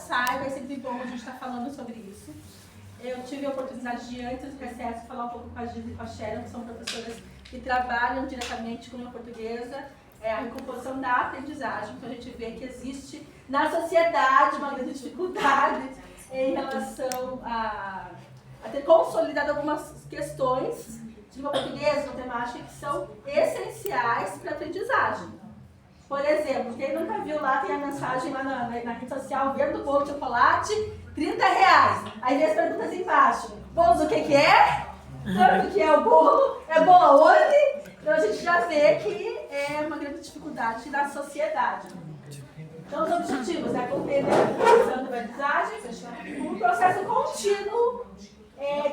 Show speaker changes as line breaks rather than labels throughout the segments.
saiba, é sempre bom a gente estar falando sobre isso. Eu tive a oportunidade de, antes do recesso, falar um pouco com a Giz e com a Sharon, que são professoras que trabalham diretamente com a língua portuguesa, a recomposição da aprendizagem. Então a gente vê que existe na sociedade uma grande dificuldade em relação a ter consolidado algumas questões de língua portuguesa, matemática, que são essenciais para a aprendizagem. Por exemplo, quem nunca viu lá, tem a mensagem lá na rede social, vendo bolo de chocolate, R$30. Aí vem as perguntas embaixo. Bolo do que é? Quanto que é o bolo? É bolo aonde? Então a gente já vê que é uma grande dificuldade da sociedade. Então os objetivos, né? Compreender a compreensão da aprendizagem, um processo contínuo de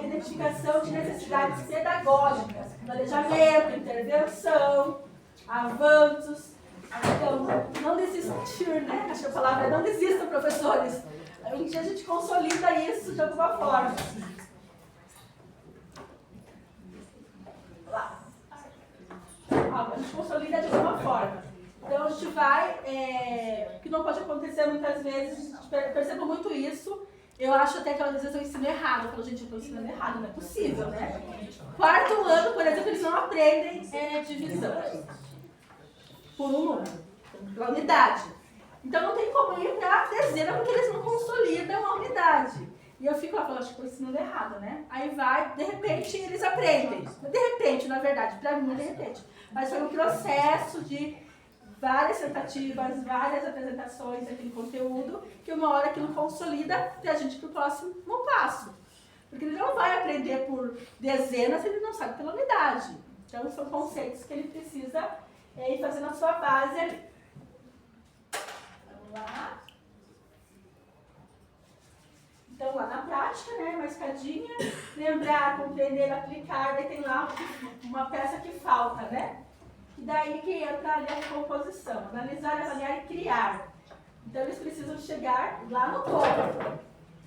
identificação de necessidades pedagógicas, planejamento, intervenção, avanços. Então, não desistir, né? Acho que a palavra é não desistam, professores. Um dia a gente consolida isso de alguma forma. Lá. A gente consolida de alguma forma. Então, a gente vai... que não pode acontecer muitas vezes, eu percebo muito isso. Eu acho até que às vezes eu ensino errado. Eu falo, gente, eu estou ensinando errado, não é possível, né? Quarto ano, por exemplo, eles não aprendem divisão por um número, pela unidade. Então não tem como ir para a dezena porque eles não consolidam a unidade. E eu fico lá falando, acho que estou ensinando errado, né? Aí vai, de repente eles aprendem. De repente, na verdade, para mim, de repente. Mas foi um processo de várias tentativas, várias apresentações daquele conteúdo, que uma hora aquilo consolida para a gente ir para o próximo passo. Porque ele não vai aprender por dezenas se ele não sabe pela unidade. Então são conceitos que ele precisa ir fazendo a sua base ali. Vamos lá. Então, lá na prática, né, uma escadinha, lembrar, compreender, aplicar, daí tem lá uma peça que falta, né? E daí que entra ali a recomposição, analisar, avaliar e criar. Então, eles precisam chegar lá no topo.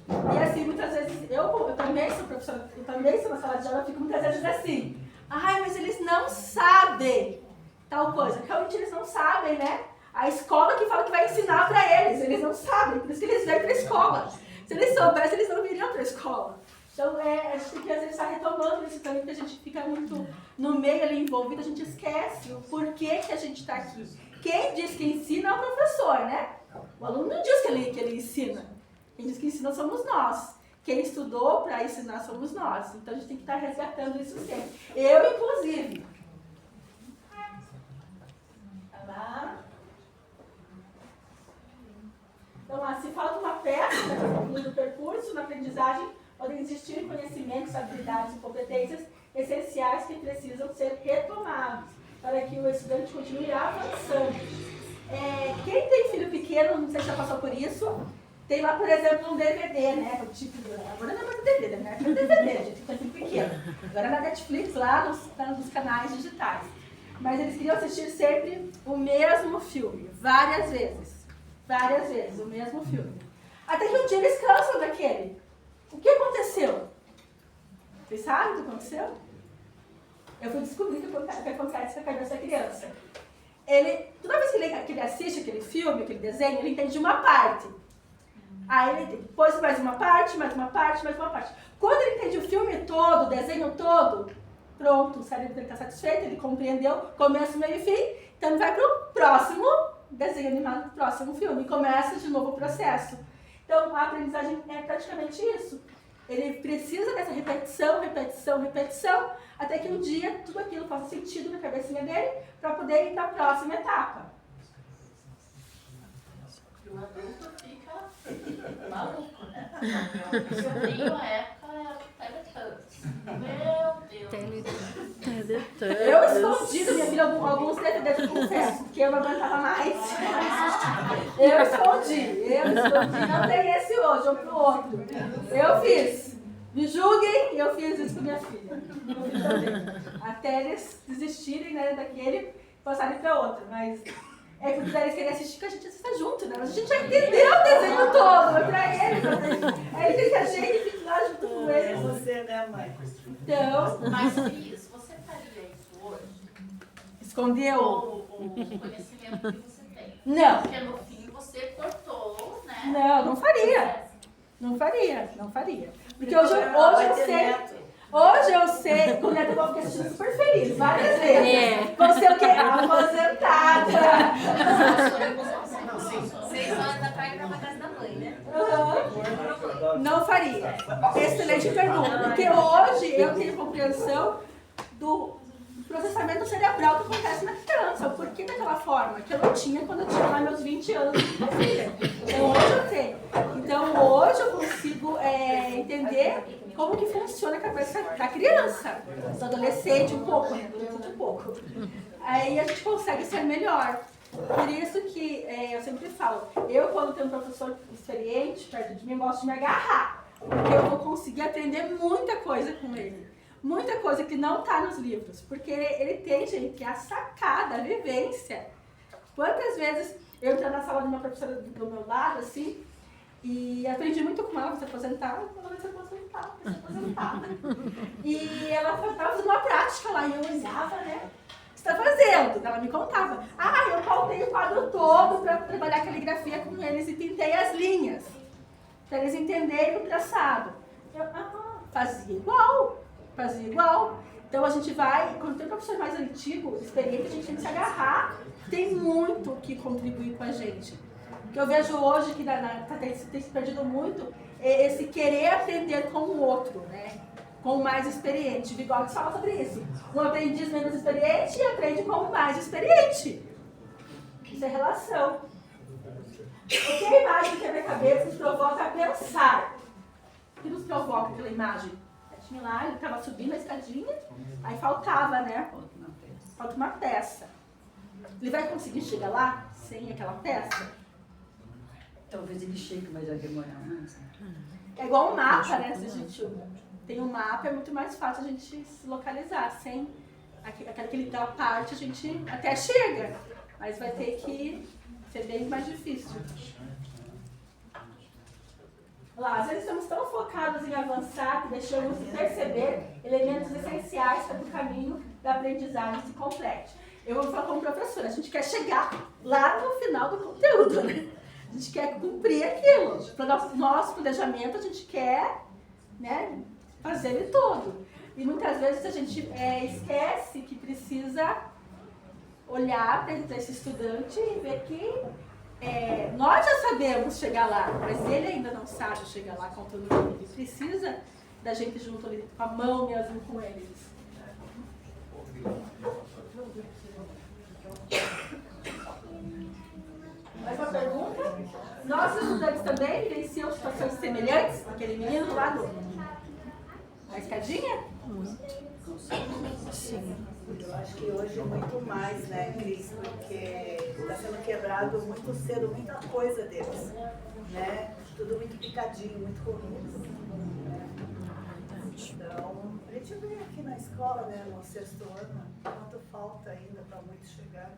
E assim, muitas vezes, eu também sou professora, eu também sou na sala de aula, eu fico muitas vezes assim, ai, mas eles não sabem tal coisa. Realmente eles não sabem, né? A escola que fala que vai ensinar para eles não sabem, por isso que eles vêm para a escola. Se eles soubessem, eles não viriam para a escola. Então, a gente tem que às vezes estar retomando isso também, porque a gente fica muito no meio ali envolvido, a gente esquece o porquê que a gente está aqui. Quem diz que ensina é o professor, né? O aluno não diz que ele ensina. Quem diz que ensina somos nós. Quem estudou para ensinar somos nós. Então, a gente tem que estar resgatando isso sempre. Eu, inclusive. Tá lá. Então, lá, se falta uma peça do percurso na aprendizagem, podem existir conhecimentos, habilidades e competências essenciais que precisam ser retomados para que o estudante continue avançando. Quem tem filho pequeno, não sei se já passou por isso, tem lá, por exemplo, um DVD, né? O tipo, agora não é mais DVD, né? É um DVD, gente, tem filho pequeno. Agora na Netflix, lá nos canais digitais. Mas eles queriam assistir sempre o mesmo filme, várias vezes, o mesmo filme. Até que um dia eles cansam daquele. O que aconteceu? Vocês sabem o que aconteceu? Eu fui descobrir o que acontece com a cabeça da criança. Toda vez que ele assiste aquele filme, aquele desenho, ele entende uma parte. Aí ele depois mais uma parte, mais uma parte, mais uma parte. Quando ele entende o filme todo, o desenho todo, pronto, o cérebro dele está satisfeito, ele compreendeu, começo, meio e fim, então ele vai para o próximo desenho animado, próximo filme, e começa de novo o processo. Então, a aprendizagem é praticamente isso. Ele precisa dessa repetição, repetição, repetição, até que um dia tudo aquilo faça sentido na cabecinha dele para poder ir para a próxima etapa.
E o adulto fica maluco, né? O sobrinho a época era Teletubbies. Meu Deus.
Eu escondi da minha filha alguns DVDs, eu confesso, porque eu não aguentava mais. Eu escondi. Não tem esse hoje, ou pro outro. Eu fiz. Me julguem, eu fiz isso com minha filha. Eu fiz também. Até eles desistirem, né, daquele e passarem para outro. Mas é porque daí eles querem assistir que a gente assista junto, né? Mas a gente já entendeu o desenho todo, é pra eles. Aí ele quer que a gente fique lá junto com eles.
Você, né, mãe?
Então,
Mas, Cris, você faria isso hoje?
escondeu.
O conhecimento que você tem?
Não.
Porque no fim você cortou, né?
Não faria. Não faria. Porque hoje eu sei, com o neto eu vou ficar super feliz, várias vezes. Vou ser o quê? Aposentada.
6 horas da tarde vai pra casa da mãe, né?
Não faria. Excelente pergunta. Porque hoje eu tenho compreensão do processamento cerebral que acontece na criança. O porquê daquela forma que eu não tinha quando eu tinha lá meus 20 anos de filha. Então hoje eu tenho. Então hoje eu consigo entender como que funciona a cabeça da criança. Do adolescente um pouco, né? Adolescente um pouco. Aí a gente consegue ser melhor. Por isso que eu sempre falo, eu quando tenho um professor experiente perto de mim, gosto de me agarrar. Porque eu vou conseguir aprender muita coisa com ele. Muita coisa que não está nos livros. Porque ele tem, gente, a sacada, a vivência. Quantas vezes eu entrei na sala de uma professora do meu lado, assim, e aprendi muito com ela, se aposentar, ela vai se aposentar. E ela estava fazendo uma prática lá, e eu olhava, né? Está fazendo? Ela me contava. Eu pautei o quadro todo para trabalhar caligrafia com eles e pintei as linhas, para eles entenderem o traçado. Eu fazia igual. Então a gente vai, quando tem um professor mais antigo, experiente, a gente tem que se agarrar, tem muito que contribuir com a gente. O que eu vejo hoje, que tem se perdido muito, é esse querer aprender com o outro, né? Com o mais experiente. O Vygotsky fala sobre isso. Um aprendiz menos experiente aprende com o mais experiente. Isso é relação. O que a imagem que a minha cabeça nos provoca a pensar? O que nos provoca aquela imagem? Tinha lá, ele estava subindo a escadinha, aí faltava, né? Falta uma peça. Ele vai conseguir chegar lá sem aquela peça?
Talvez ele chegue, mas vai demorar mais.
É igual um mapa, né? Se a gente tem um mapa, é muito mais fácil a gente se localizar. Sem aquela parte, a gente até chega, mas vai ter que ser bem mais difícil. Lá, às vezes estamos tão focados em avançar que deixamos de perceber elementos essenciais para que o caminho da aprendizagem se complete. Eu vou falar como professora, a gente quer chegar lá no final do conteúdo, né? A gente quer cumprir aquilo. Para o nosso planejamento, a gente quer, né, fazer ele todo. E muitas vezes a gente esquece que precisa olhar para esse estudante e ver que nós já sabemos chegar lá, mas ele ainda não sabe chegar lá com todo mundo. Ele precisa da gente junto ali, com a mão mesmo com eles. Mais uma pergunta? Nossos estudantes também vivenciam situações semelhantes? Aquele menino lá na escadinha?
Sim.
Eu acho que hoje muito mais, né, Cris? Porque está sendo quebrado muito cedo muita coisa deles, né? Tudo muito picadinho, muito corrido. Né? Então, a gente vê aqui na escola, né, no 6º ano, quanto falta ainda para muitos chegar.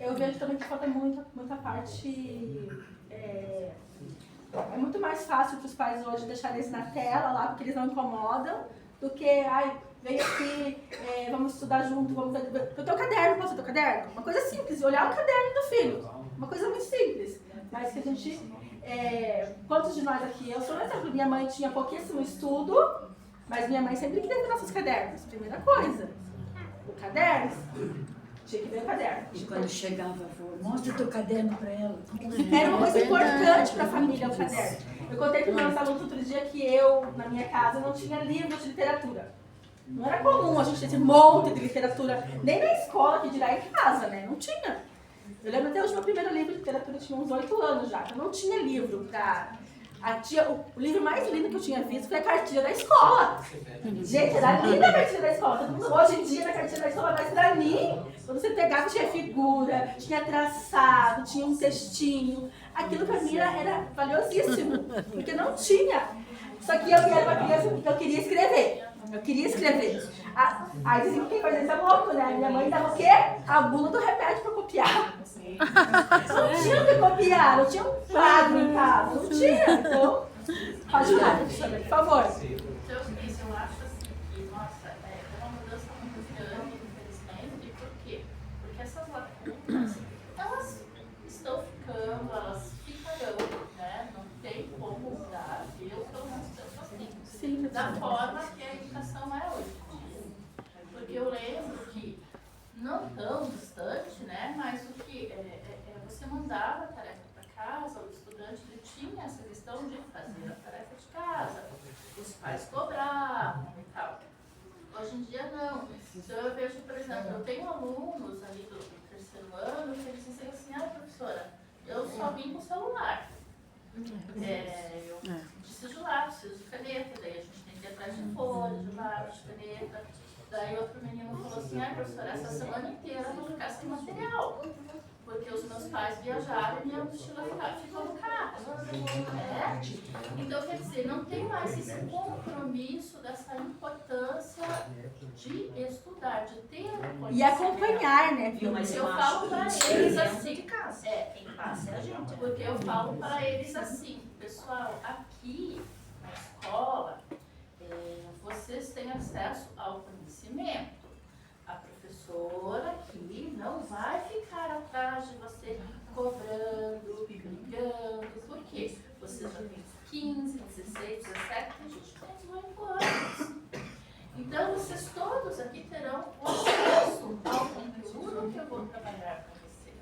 Eu vejo também que falta muita parte. É muito mais fácil para os pais hoje deixarem eles na tela lá, porque eles não incomodam, do que, vem aqui, vamos estudar junto, vamos ver. Eu tenho caderno, posso ter caderno? Uma coisa simples, olhar o caderno do filho. Uma coisa muito simples. Mas que a gente. Quantos de nós aqui? Eu sou um exemplo, minha mãe tinha pouquíssimo estudo, mas minha mãe sempre queria ver nossos cadernos. Primeira coisa, o caderno. Tinha que ver o caderno.
E quando chegava, avô, mostra o teu caderno para ela.
Era uma coisa importante para a família, o caderno. Eu contei para os meus alunos outro dia que eu, na minha casa, não tinha livros de literatura. Não era comum a gente ter esse monte de literatura, nem na escola, que dirá em casa, né? Não tinha. Eu lembro até hoje, meu primeiro livro de literatura tinha uns 8 anos já. Eu não tinha livro para... O livro mais lindo que eu tinha visto foi a cartilha da escola. Gente, era linda a cartilha da escola. Hoje em dia, na cartilha da escola, mas pra mim, quando você pegava, tinha figura, tinha traçado, tinha um textinho. Aquilo pra mim era valiosíssimo, porque não tinha. Só que eu era uma criança que eu queria escrever. Aí dizem que quem faz isso é louco, né? Minha mãe dava o quê? A bula do repete pra copiar. Não tinha o que copiar, não tinha um quadro em casa, não tinha. Então, pode falar, por favor.
Então, isso eu acho assim, que, nossa, é uma mudança muito grande, infelizmente. Por quê? Porque essas lacunas, elas estão ficando da forma que a educação é hoje em dia. Porque eu lembro que, não tão distante, né, mas o que você mandava a tarefa para casa, o estudante ele tinha essa questão de fazer a tarefa de casa, os pais cobravam e tal. Hoje em dia não. Então eu vejo, por exemplo, eu tenho alunos ali do terceiro ano que eles dizem assim, professora, eu só vim com o celular. Eu preciso de lápis, preciso de caneta, daí a gente tem que ir atrás de folha, de lápis, de caneta. Daí outro menino falou assim, professora, essa semana inteira eu vou ficar sem material. Porque os meus pais viajaram e minha mochila ficou no carro. Então, quer dizer, não tem mais esse compromisso dessa importância de estudar, de ter conhecimento.
E acompanhar, né?
Viu? Mas
eu falo para eles assim,
de casa. Quem passa é a gente.
porque eu falo para eles assim, pessoal, aqui na escola, vocês têm acesso ao conhecimento. A professora aqui não vai ficar atrás de você cobrando, brigando, por quê? Você já tem 15, 16, 17, a gente tem 18 anos. Então, vocês todos aqui terão acesso ao conteúdo que eu vou trabalhar com vocês.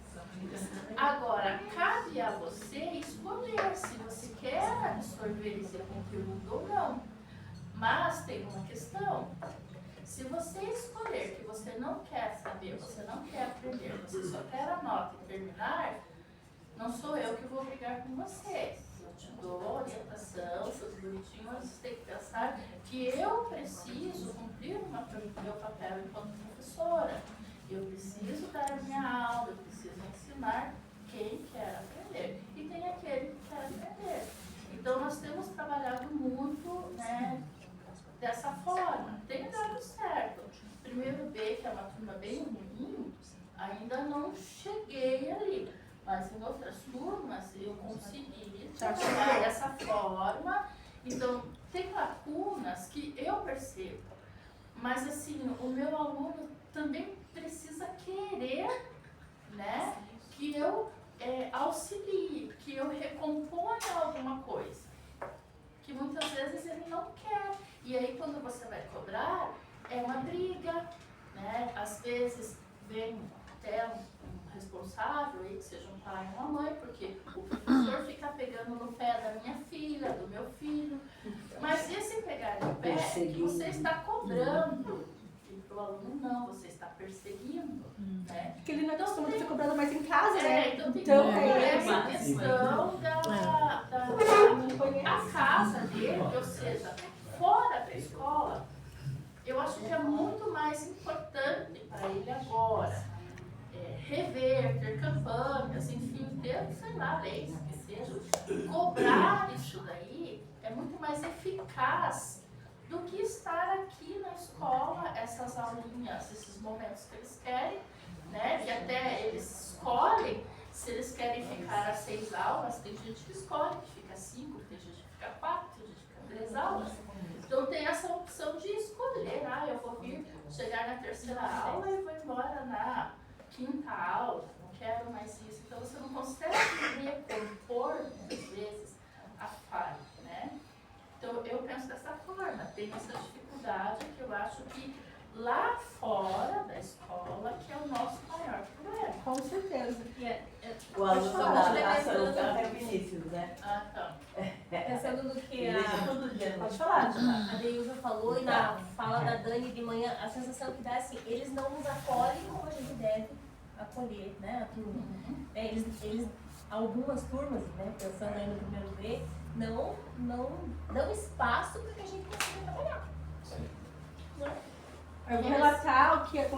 Agora, cabe a você escolher se você quer absorver esse conteúdo ou não. Mas tem uma questão. Se você escolher que você não quer saber, você não quer aprender, você só quer a nota e terminar, não sou eu que vou brigar com você. Eu te dou orientação, tudo bonitinho, mas você tem que pensar que eu preciso cumprir o meu papel enquanto professora. Eu preciso dar a minha aula, eu preciso ensinar quem quer aprender. E tem aquele que quer aprender. Então, nós temos trabalhado muito, né, dessa forma. Tem dado certo. Primeiro B, que é uma turma bem ruim, ainda não cheguei ali. Mas em outras turmas eu consegui trabalhar dessa forma. Então, tem lacunas que eu percebo. Mas assim, o meu aluno também precisa querer, né, que eu auxilie, que eu recomponha alguma coisa. Que muitas vezes ele não quer. E aí, quando você vai cobrar, é uma briga, né? Às vezes vem até um responsável, aí, que seja um pai ou uma mãe, porque o professor fica pegando no pé da minha filha, do meu filho. Mas se esse pegar no pé, você está cobrando. E para o aluno, não, você está perseguindo. Né?
Porque ele não é acostumado a ser cobrado mais em casa, né?
Então tem
Então,
essa questão da casa dele, ou seja, fora da escola, eu acho que é muito mais importante para ele agora rever, ter campanhas, enfim, ter, sei lá, leis que sejam, cobrar isso daí é muito mais eficaz do que estar aqui na escola, essas aulinhas, esses momentos que eles querem, né, que até eles escolhem se eles querem ficar às 6 aulas, tem gente que escolhe que fica 5, tem gente que fica 4, tem gente que fica 3 aulas. Então tem essa opção de escolher, eu vou vir, chegar na terceira aula e vou embora na quinta aula, não quero mais isso. Então você não consegue recompor, muitas vezes, a falha, né? Então eu penso dessa forma, tem essa dificuldade que eu acho que lá fora da escola que é o nosso maior problema.
com certeza.
O aluno
falar.
da adaptação é o Vinícius, né?
Então.
Pensando no que
Ele deixa todo dia.
Pode falar,
a Deilza falou e na fala da Dani de manhã, a sensação que dá é assim, eles não nos acolhem como a gente deve acolher, né, a turma. Eles, algumas turmas, né, pensando aí no primeiro B, não dão espaço para que a gente consiga trabalhar.
Eu vou relatar o que é,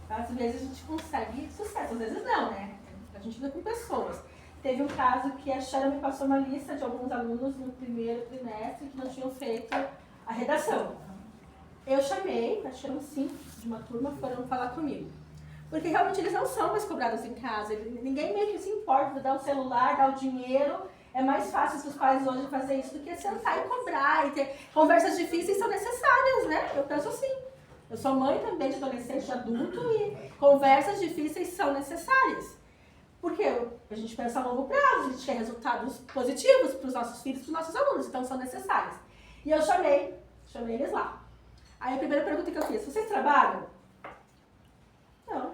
às vezes a gente consegue sucesso, às vezes não, né? A gente lida com pessoas. Teve um caso que a Sharon me passou uma lista de alguns alunos no primeiro trimestre que não tinham feito a redação. Eu chamei, acho que eram 5 de uma turma, foram falar comigo. Porque realmente eles não são mais cobrados em casa, ninguém meio que se importa de dar o celular, dar o dinheiro. É mais fácil para os pais hoje fazer isso do que sentar e cobrar e ter conversas difíceis são necessárias, né? Eu penso assim. Eu sou mãe também de adolescente, de adulto e conversas difíceis são necessárias. Porque a gente pensa a longo prazo, a gente quer resultados positivos para os nossos filhos, para os nossos alunos, então são necessárias. E eu chamei Chamei eles lá. Aí a primeira pergunta que eu fiz, vocês trabalham? Não.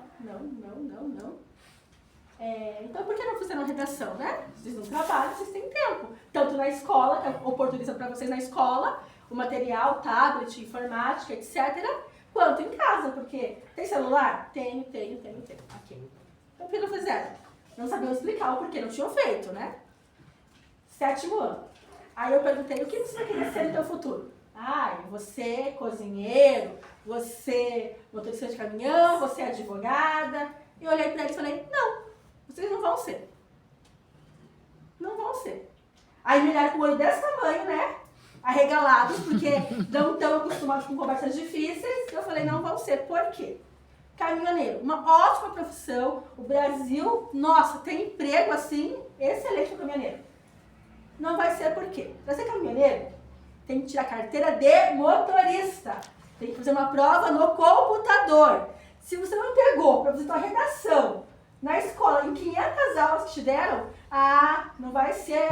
Então por que não fizeram redação, né? Vocês não trabalham, vocês têm tempo. Tanto na escola, que oportuniza para vocês na escola, o material, tablet, informática, etc. Quanto em casa, porque tem celular? Tenho. Ok. Então por que não fizeram? Não sabiam explicar o porquê, não tinham feito, né? 7º ano. Aí eu perguntei, o que você vai querer ser no teu futuro? Você cozinheiro, você motorista de caminhão, você advogada. E eu olhei pra eles e falei, não, vocês não vão ser. Não vão ser. Aí me olharam com o olho desse tamanho, né? Arregalados, porque não estão acostumados com conversas difíceis. Eu falei, não vão ser. Por quê? Caminhoneiro, uma ótima profissão. O Brasil, nossa, tem emprego assim, excelente para caminhoneiro. Não vai ser por quê? Para ser caminhoneiro, tem que tirar carteira de motorista. Tem que fazer uma prova no computador. Se você não pegou para fazer sua redação na escola em 500 aulas que te deram, não vai ser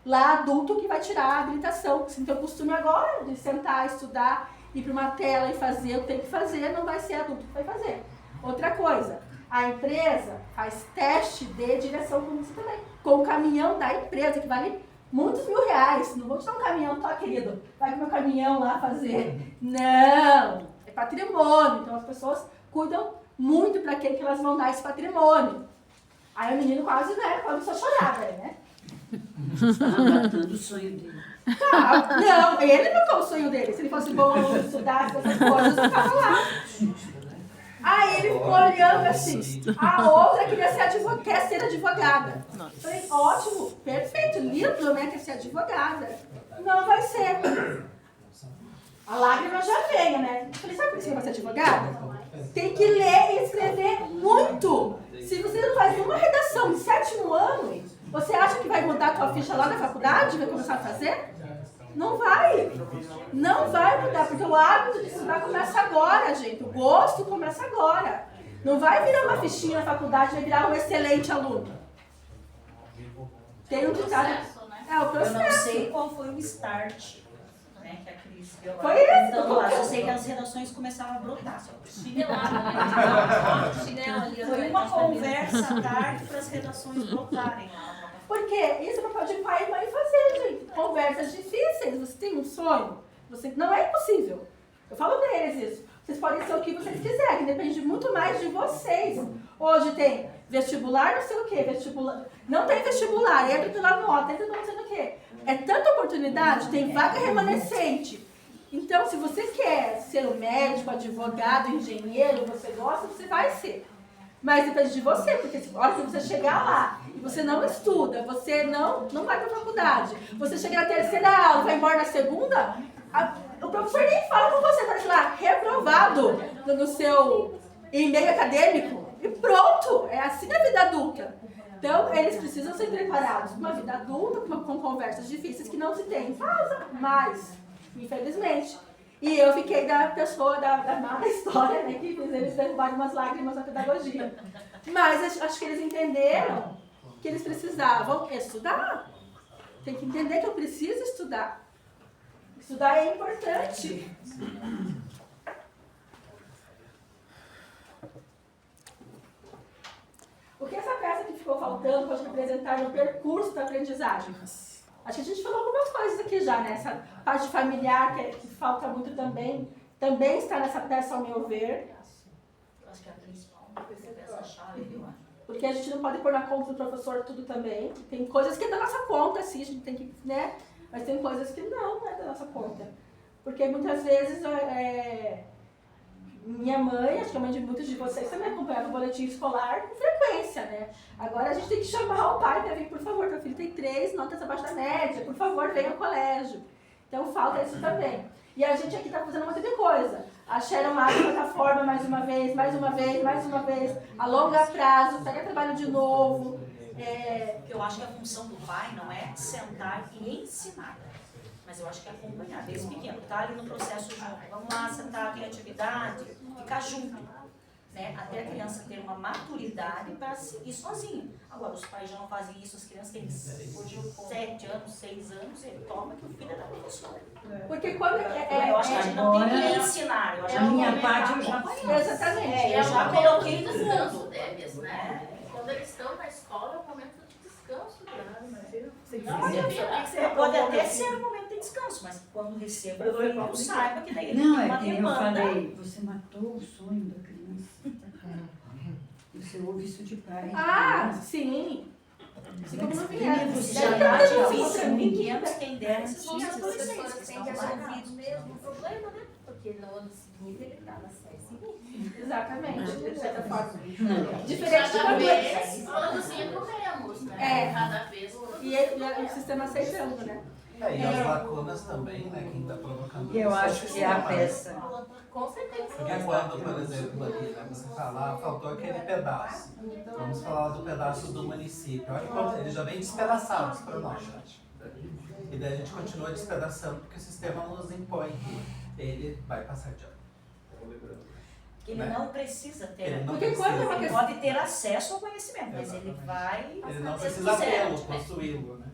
lá adulto que vai tirar a habilitação. Se não tem o costume agora de sentar, estudar, ir para uma tela e fazer o que tem que fazer, não vai ser adulto que vai fazer. Outra coisa, a empresa faz teste de direção com você também, com o caminhão da empresa, que vale muitos mil reais. Não vou te dar um caminhão, tá, querido? Vai com o meu caminhão lá fazer. Não! É patrimônio. Então as pessoas cuidam muito para quem que elas vão dar esse patrimônio. Aí o menino quase, né, começou a chorar, né?
Estava matando o sonho dele.
Não, ele não foi o sonho dele. Se ele fosse bom estudar essas coisas, eu ficava lá. Aí ele ficou olhando assim. A outra queria quer ser advogada. Falei, ótimo, perfeito, lindo, né? Quer ser advogada. Não vai ser. A lágrima já veio, né? Falei, sabe por que você vai ser advogada? Tem que ler e escrever muito. Se você não faz nenhuma redação em 7º ano, você acha que vai mudar a tua ficha lá na faculdade? Vai começar a fazer? Não vai. Não vai mudar, porque o hábito de estudar começa agora, gente. O gosto começa agora. Não vai virar uma fichinha na faculdade, vai virar um excelente aluno. Tem um ditado. É o processo.
Eu não sei qual foi o start, né, que a Cris deu lá.
Foi isso.
Então, lá, só sei que as redações começaram a brotar. Foi uma conversa à tarde para as redações brotarem lá.
Porque isso é papel de pai e mãe fazer, gente. Conversas difíceis. Você tem um sonho? Não é impossível. Eu falo pra eles isso. Vocês podem ser o que vocês quiserem. Depende muito mais de vocês. Hoje tem vestibular, não sei o quê. Vestibular. Não tem vestibular. Entra pela nota, entra pelo não sei o quê. É tanta oportunidade. Tem vaga remanescente. Então, se você quer ser um médico, advogado, engenheiro, você gosta, você vai ser. Mas depende de você, porque se você chegar lá e você não estuda, você não vai para a faculdade, você chega na 3ª aula e vai embora na 2ª, o professor nem fala com você, parece lá, reprovado no seu e-mail acadêmico. E pronto, é assim a vida adulta. Então, eles precisam ser preparados para uma vida adulta, com conversas difíceis que não se tem em casa, mas, infelizmente. E eu fiquei da pessoa da má história, né, que fez eles derrubarem umas lágrimas na pedagogia. Mas acho que eles entenderam que eles precisavam estudar. Tem que entender que eu preciso estudar. Estudar é importante. O que essa peça que ficou faltando pode representar no percurso da aprendizagem? Acho que a gente falou algumas coisas aqui já, né? Essa parte familiar que falta muito também está nessa peça, ao meu ver.
Eu acho que é a principal peça-chave, viu?
Porque a gente não pode pôr na conta do professor tudo também. Tem coisas que é da nossa conta, sim, a gente tem que, né? Mas tem coisas que não é da nossa conta. Porque muitas vezes, minha mãe, acho que a mãe de muitos de vocês também acompanhava o boletim escolar com frequência, né? Agora a gente tem que chamar o pai para vir, por favor, meu filho tem 3 notas abaixo da média, por favor, venha ao colégio. Então falta isso também. E a gente aqui está fazendo um monte de coisa. A Sharon abre a plataforma mais uma vez, a longo prazo, pega trabalho de novo.
Porque eu acho que a função do pai não é sentar e ensinar, mas eu acho que é acompanhar desde pequeno, tá ali no processo junto. Vamos lá, sentar, tem atividade, ficar junto. né? Até a criança ter uma maturidade para seguir sozinha. Agora, os pais já não fazem isso, as crianças têm hoje 7 anos, 6 anos, ele toma que o filho é da professora.
Porque quando
Eu acho que a gente não tem que ensinar, eu acho
A
que
minha
momento
parte eu já fiz.
Exatamente.
eu já coloquei no
descanso
mundo.
deles, né? Quando eles estão na escola, é o momento de descanso deles.
Pode até ser um momento de descanso, mas quando receba o filho, saiba que daí ele
Não,
tem
é
uma
que eu
demanda.
falei, você matou o sonho da criança. Você ouve isso de pai.
Ah, sim. Assim como não vier.
Se
Deve
já
ter
tá
tantas
difícil,
outras
pequenos tem 10, esses vão
E
ser
as
adolescentes,
pessoas
que
têm
estão
que
mais
resolver o mesmo problema, né? Porque no ano seguinte ele está na série seguinte.
Exatamente, de certa forma.
Não.
Diferente de
Cada
quando
vez produzindo menos, né?
É.
Cada vez produzindo
e o sistema aceitando, né?
E as lacunas também, né? Quem está provocando
Eu
isso
acho
o
que é a
sistema, né?
peça.
Com certeza.
Porque quando, por exemplo, ali, né, você fala, faltou aquele pedaço. Vamos falar do pedaço do município. Olha quanto eles já vêm despedaçados para nós. E daí a gente continua despedaçando porque o sistema nos impõe que ele vai passar de ano.
Que ele não precisa ter.
Ele não
Porque quando é uma
Ele
questão.
pode ter acesso ao conhecimento, mas ele vai.
Ele não
fazer
precisa
do zero.
tê-lo, possuí-lo, né?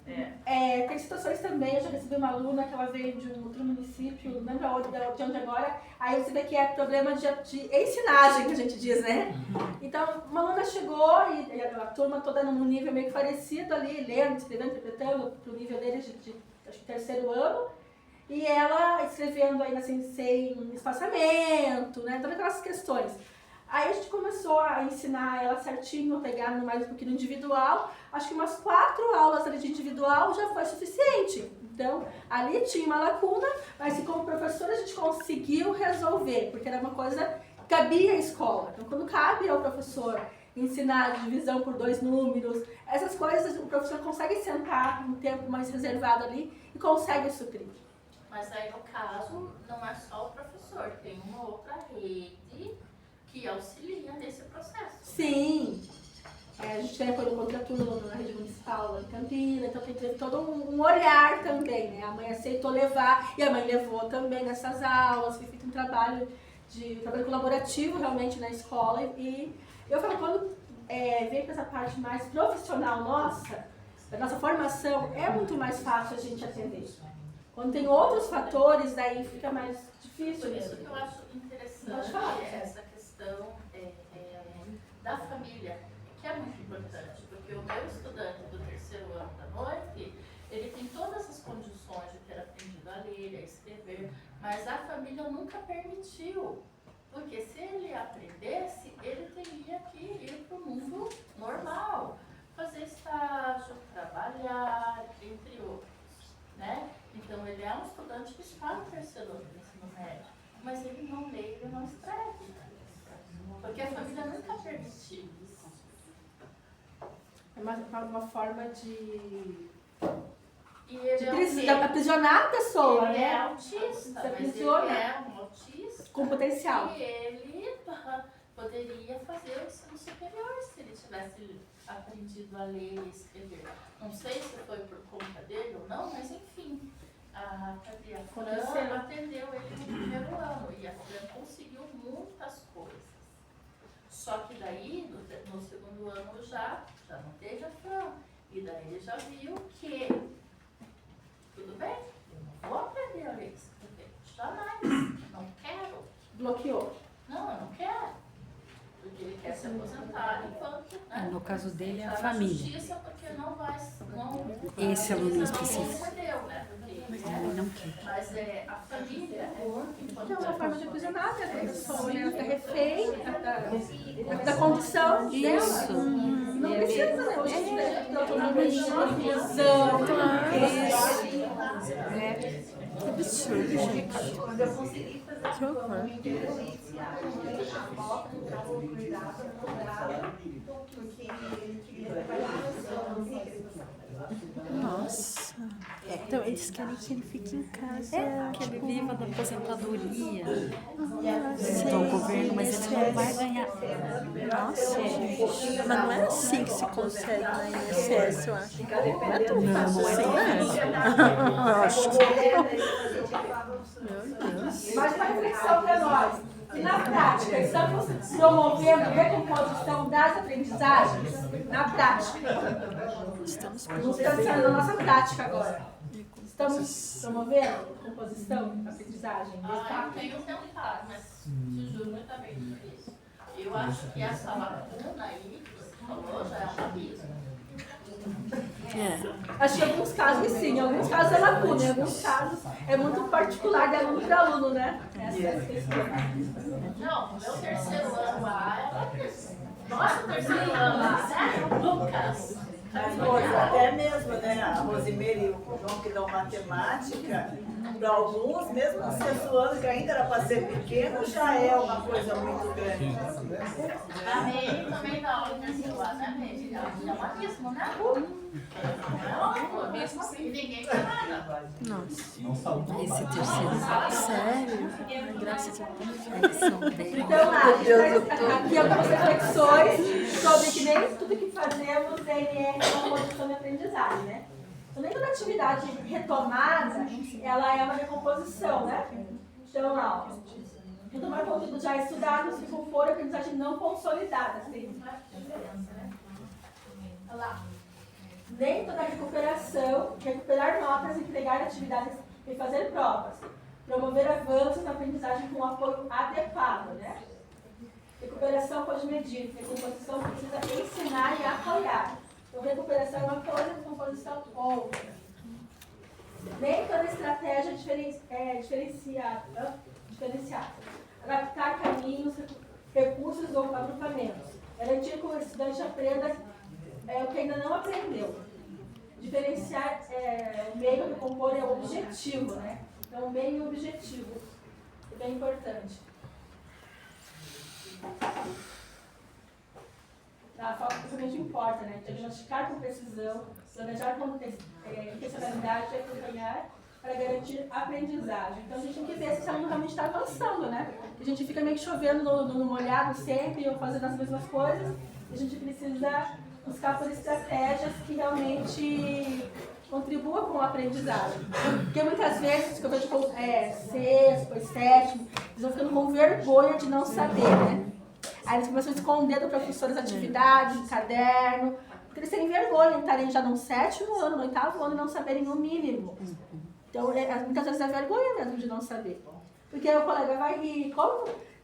Tem situações também, eu já recebi uma aluna que ela veio de um outro município, não lembro de onde agora, aí você vê que é problema de ensinagem, que a gente diz, né? Então, uma aluna chegou e a turma toda num nível meio que parecido ali, lendo, escrevendo, interpretando, pro nível deles de acho que 3º ano, e ela escrevendo ainda assim, sem espaçamento, né? Todas aquelas questões. Aí a gente começou a ensinar ela certinho, pegar mais um pouquinho individual. Acho que umas 4 aulas ali de individual já foi suficiente. Então, ali tinha uma lacuna, mas que como professora a gente conseguiu resolver, porque era uma coisa que cabia à escola. Então, quando cabe ao professor ensinar divisão por 2 números, essas coisas o professor consegue sentar um tempo mais reservado ali e consegue suprir.
Mas aí, no caso, não é só o professor, tem uma outra rede que auxilia nesse processo.
Sim. A gente tem apoio do contraturno na rede municipal lá em Campinas, então tem que ter todo um olhar também, né? A mãe aceitou levar, e a mãe levou também nessas aulas, foi feito um trabalho colaborativo realmente na escola. E eu falo, quando vem com essa parte mais profissional nossa, da nossa formação, é muito mais fácil a gente atender. Quando tem outros fatores, daí fica mais difícil
Por isso
mesmo.
que eu acho interessante
Pode falar.
essa questão da família, que é muito importante, porque o meu estudante do 3º ano da noite, ele tem todas as condições de ter aprendido a ler, a escrever, mas a família nunca permitiu, porque se ele aprendesse, ele teria que ir para o mundo normal, fazer estágio, trabalhar, entre outros, né? Então ele é um estudante que está no 3º ano do ensino médio, mas ele não lê, ele não escreve, porque a família nunca permitiu isso.
É uma forma de
E ele é o quê?
aprisionar a pessoa,
Ele é
né?
autista,
Se
mas ele
aprisiona.
é um autista
Com potencial.
e ele poderia fazer o ensino superior se ele tivesse aprendido a ler e escrever. Não sei se foi por conta dele ou não, mas enfim, a Fran atendeu ele no 1º ano e a Fran conseguiu muitas coisas. Só que daí, no 2º ano já não teve a Fran. E daí ele já viu que tudo bem, eu não vou aprender a ler e escrever. Jamais. Não quero.
Bloqueou.
Não, eu não quero. Porque ele quer se aposentar enquanto. Né,
No caso dele é a
tá na
família.
justiça porque não vai.
Esse aluno
não
específico.
perdeu, né? Porque
Ele não quer.
mas a família é muito importante.
É uma forma de aprisionar né, a pessoa, né? Ela fica refém da condição dela.
Isso.
Não precisa, né? Hoje em dia, da autonomia, visão.
Que absurdo, gente.
Quando eu consegui fazer
Que horror.
a foto, eu tava cuidado, porque ele queria trabalhar, eu não tinha
Nossa. Então, eles querem que ele fique em casa. Que ele viva da aposentadoria. Então, o governo, mas ele não vai ganhar. Nossa, gente. Mas não é assim que se consegue na INSS, eu acho. Não é tão fácil assim, Eu acho que. Meu Deus.
Mais uma reflexão para nós. E na prática, estamos promovendo recomposição das aprendizagens? Na prática. Estamos pensando na nossa prática agora. Estamos promovendo recomposição da aprendizagem?
Eu tenho tentado, mas te juro, muito bem difícil. Eu acho que essa lacuna aí que você falou já é um abismo.
Acho que em alguns casos sim, em alguns casos é lacuna, em alguns casos é muito particular de aluno para aluno, né? Essa é a questão.
Não, meu terceiro ano lá era. Nossa, terceiro ano lá, sério? Lucas!
Mas até mesmo, né, a Rosimeira e o João que dão matemática, para alguns, mesmo no sexto ano, que ainda era para ser pequeno, já é uma coisa muito grande.
A Meire também dá aula nesse lá, né, Meire? Ela é um abismo, né? É um abismo assim, ninguém faz nada.
Nossa, esse terceiro, sério? Graças a Deus, eles são bem.
Então, aqui algumas reflexões sobre que nem tudo que fazemos é uma recomposição de aprendizagem, né? Então, nem toda atividade retomada, ela é uma recomposição, né? Então, ó, retomar conteúdos já estudados se for aprendizagem não consolidada. Tem diferença, né? Olha lá. Nem toda recuperação, recuperar notas, entregar atividades e fazer provas. Promover avanços na aprendizagem com apoio adequado, né? Recuperação pode medir, recomposição precisa ensinar e apoiar. Então, recuperação é uma coisa, recomposição outra. Nem toda estratégia é diferenciada. Adaptar caminhos, recursos ou agrupamentos. Garantir que o estudante aprenda o que ainda não aprendeu. Diferenciar o meio de compor é o objetivo, né? Então, o meio e o objetivo. É bem importante. A forma que realmente importa, né? Diagnosticar com precisão, planejar com intencionalidade e acompanhar para garantir a aprendizagem. Então a gente tem que ver se esse aluno realmente está avançando, né? A gente fica meio que chovendo no molhado sempre, ou fazendo as mesmas coisas. A gente precisa buscar por estratégias que realmente contribuam com a aprendizagem. Porque muitas vezes, que eu vejo sexto e sétimo, eles vão ficando com vergonha de não saber, né? Aí eles começam a esconder do professor as atividades, o caderno, porque eles têm vergonha de estarem já no sétimo ano, no oitavo ano e não saberem o mínimo. Então, muitas vezes é vergonha mesmo de não saber. Porque o colega vai rir,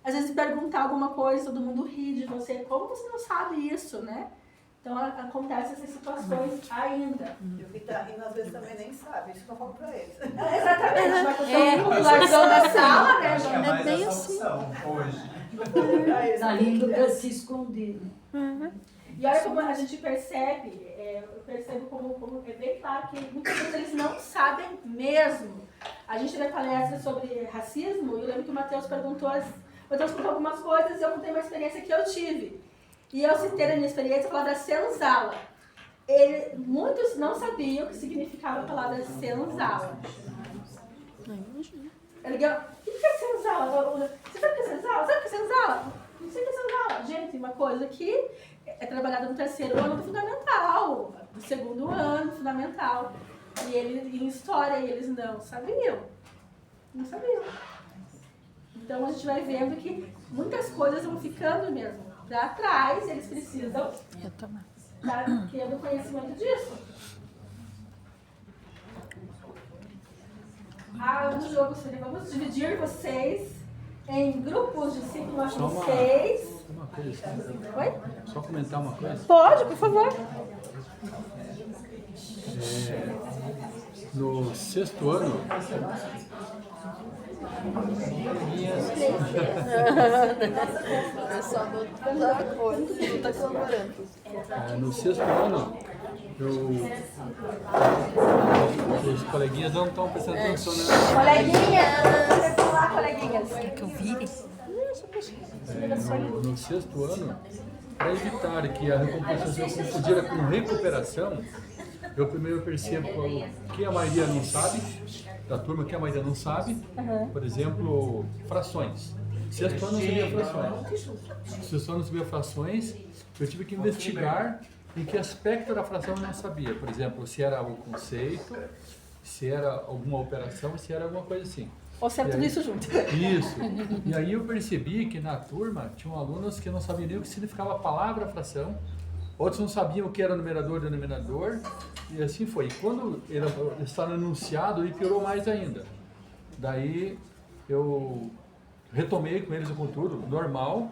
às vezes perguntar alguma coisa, todo mundo ri de você, como você não sabe isso, né? Então, acontecem essas situações ainda.
E o que está rindo, às vezes, também nem sabe, isso que eu falo para eles.
Exatamente, vai ter um popularizão da sala, né?
Acho que é mais
bem
essa
assim.
opção hoje.
Tá lindo pra se esconder.
E olha como a gente percebe, eu percebo como é bem claro que muitas vezes eles não sabem mesmo. A gente teve palestra sobre racismo e eu lembro que o Matheus perguntou algumas coisas e eu contei uma experiência que eu tive. E eu citei na minha experiência a palavra senzala. Muitos não sabiam o que significava a palavra senzala. Eu liguei, o que é senzala? Você sabe o que é senzala? Sabe o que é senzala? Não sei o que é senzala. Gente, uma coisa que é trabalhada no terceiro ano do fundamental, no segundo ano fundamental. E em história, eles não sabiam. Não sabiam. Então a gente vai vendo que muitas coisas vão ficando mesmo para trás, eles precisam ter o conhecimento disso. No jogo seria, vamos dividir vocês em grupos de 5 a 6.
Uma coisa.
Oi?
Só comentar uma coisa.
Pode, por favor.
No sexto ano, no sexto ano, os coleguinhas não estão prestando atenção, né?
Coleguinhas! Vamos lá, coleguinhas.
Que eu vi.
No sexto ano, para evitar que a recomposição seja confundida com recuperação, eu primeiro percebo o que a maioria não sabe, da turma que a maioria não sabe, por exemplo, frações. Sexto ano não sabia frações. Sexto ano não sabia frações, eu tive que investigar em que aspecto da fração eu não sabia. Por exemplo, se era o conceito, se era alguma operação, se era alguma coisa assim.
Ou serve tudo isso junto?
Isso. E aí eu percebi que na turma tinham alunos que não sabiam nem o que significava a palavra fração, outros não sabiam o que era numerador e denominador, e assim foi. E quando ele estava anunciado, ele piorou mais ainda. Daí eu retomei com eles o conteúdo normal,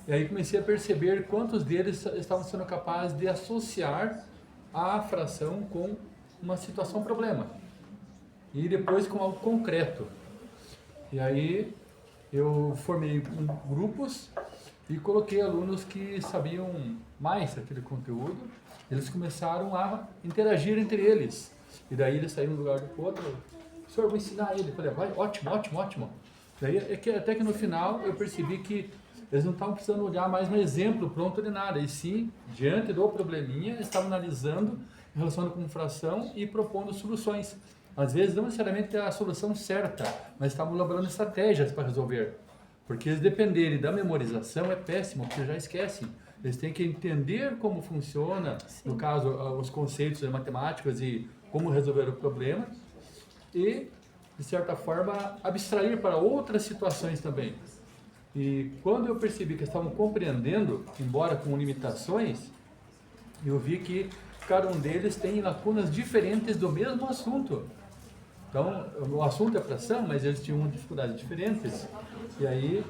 e aí comecei a perceber quantos deles estavam sendo capazes de associar a fração com uma situação problema. E depois com algo concreto. E aí eu formei grupos e coloquei alunos que sabiam mais aquele conteúdo. Eles começaram a interagir entre eles. E daí eles saíram de um lugar do outro. Senhor, vou ensinar ele. Eu falei, vai, ótimo, ótimo, ótimo. Daí, até que no final eu percebi que eles não estavam precisando olhar mais um exemplo pronto de nada. E sim, diante do probleminha, eles estavam analisando, relacionando com fração e propondo soluções. Às vezes não necessariamente é a solução certa, mas estavam elaborando estratégias para resolver. Porque eles dependerem da memorização é péssimo, porque já esquecem. Eles têm que entender como funciona, no caso, os conceitos matemáticos e como resolver o problema. E, de certa forma, abstrair para outras situações também. E quando eu percebi que estavam compreendendo, embora com limitações, eu vi que cada um deles tem lacunas diferentes do mesmo assunto. Então, o assunto é fração, mas eles tinham dificuldades diferentes. E aí,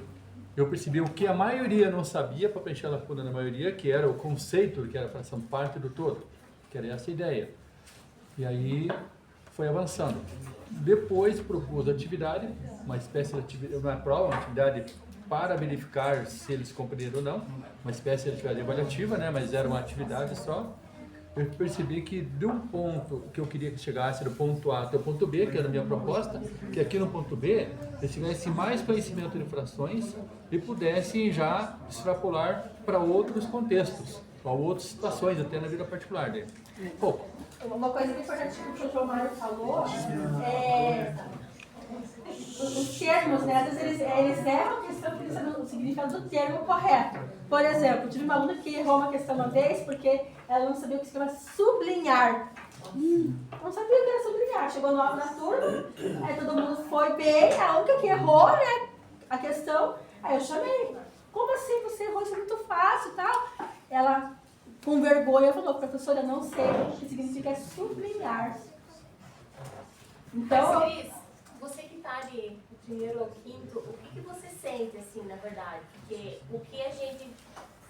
eu percebi o que a maioria não sabia para preencher a lacuna da maioria, que era o conceito, que era a fração parte do todo, que era essa a ideia. E aí, foi avançando. Depois, propus a atividade, uma espécie de atividade, uma prova, uma atividade para verificar se eles compreenderam ou não, uma espécie de atividade avaliativa, né? Mas era uma atividade só. Eu percebi que de um ponto que eu queria que chegasse do ponto A até o ponto B, que era a minha proposta, que aqui no ponto B eles tivessem mais conhecimento de frações e pudessem já extrapolar para outros contextos, para outras situações, até na vida particular dele. Pouco.
Uma coisa importante que o João Mário falou os termos, né? Às vezes eles erram a questão porque eles sabem o significado do termo correto. Por exemplo, tive uma aluna que errou uma questão uma vez porque ela não sabia o que se chama sublinhar. Não sabia o que era sublinhar. Chegou nova na turma, aí todo mundo foi bem, a única que errou, né, a questão, aí eu chamei. Como assim você errou? Isso é muito fácil e tal. Ela, com vergonha, falou, professora, eu não sei o que significa sublinhar. Então,
Mas, Cris, você que está ali do primeiro ao quinto, o que você sente, assim, na verdade? Porque o que a gente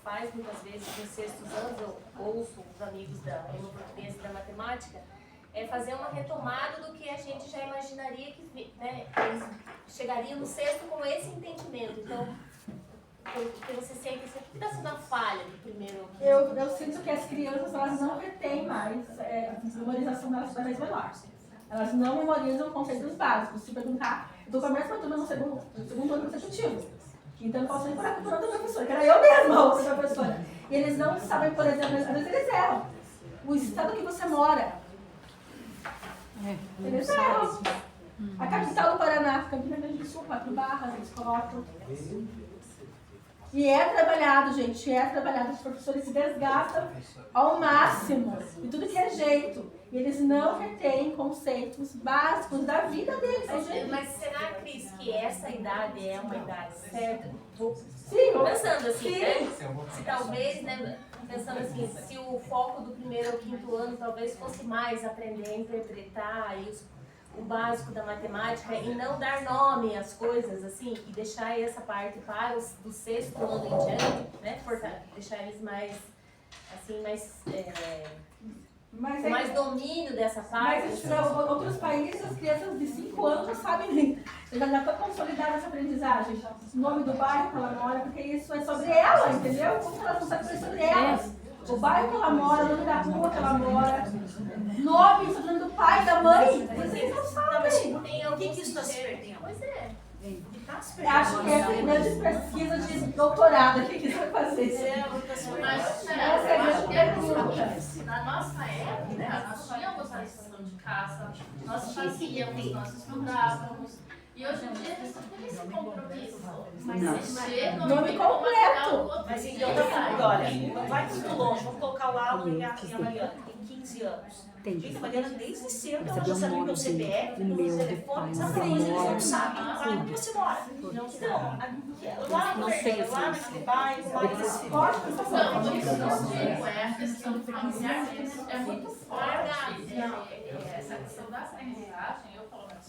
faz muitas vezes nos sextos anos, eu ouço os amigos da língua portuguesa e da matemática, é fazer uma retomada do que a gente já imaginaria que, né, eles chegariam no sexto com esse entendimento. Então, o que você sente, o que está sendo a falha do primeiro ao quinto?
eu sinto que as crianças elas não retêm mais, a memorização delas cada vez menor. Elas não memorizam conceitos básicos. Se perguntar, eu estou com a mesma turma no segundo ano consecutivo. Então eu posso ir para outra professora, que era eu mesma, outra professora. E eles não sabem, por exemplo, às vezes eles erram. O estado que você mora. Eles erram. A capital do Paraná, Campina Grande do Sul, 4 barras, eles colocam. E é trabalhado, gente, é trabalhado. Os professores se desgastam ao máximo, de tudo que é jeito. E eles não retêm conceitos básicos da vida deles.
Mas será, Cris, que essa idade é uma idade certa?
Sim.
Pensando assim,
sim.
Né? Se talvez, né, pensando assim, se o foco do primeiro ao quinto ano talvez fosse mais aprender a interpretar isso, o básico da matemática e não dar nome às coisas, assim, e deixar essa parte para os do sexto ano em diante, né, deixar eles mais, assim, com mais domínio dessa parte.
Mas em outros países, as crianças de 5 anos já sabem, já estão consolidadas essa aprendizagem. O nome do bairro que ela mora, porque isso é sobre ela, entendeu? Como elas não sabem sobre elas. O bairro que ela mora, o nome da rua que ela mora, nome, o nome do pai, da mãe, vocês não sabem.
O que isso está se perdendo?
Pois é.
Acho que é a grande pesquisa de doutorado que você vai fazer.
Mas,
essa é a grande
pergunta. Na nossa época, nós tínhamos a lição de casa, nós fazíamos, nós estudávamos. E hoje em dia eles não têm esse compromisso. Mas
Não.
eles chegam
Nome
e ficam
completo.
outro
Mas
dia,
então tá
sabe?
falando, olha, não vai muito longe, vamos colocar o Alan e a Mariana, que tem 15 anos. Gente, a Mariana desde cedo, ela já sabia o meu CPF, o meu telefone, sabe coisa eles não sabem onde você mora. Então, lá no Vermelho, lá naquele bairro, lá eles
Não, isso que eu digo é a questão familiar deles é muito forte. Essa questão da aprendizagem, eu pelo menos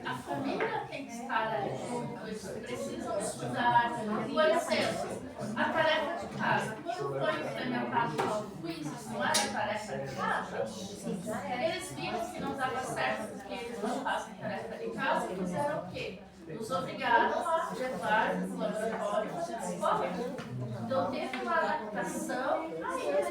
a família tem que estar ali junto, eles precisam estudar. Por exemplo, a tarefa de casa. Quando foi implementado o quiz, isso não era tarefa de casa, eles viram que não dava certo, porque eles não fazem tarefa de casa e fizeram o quê? Nos obrigaram a levar no laboratório e fazer escola. Então teve uma adaptação a eles.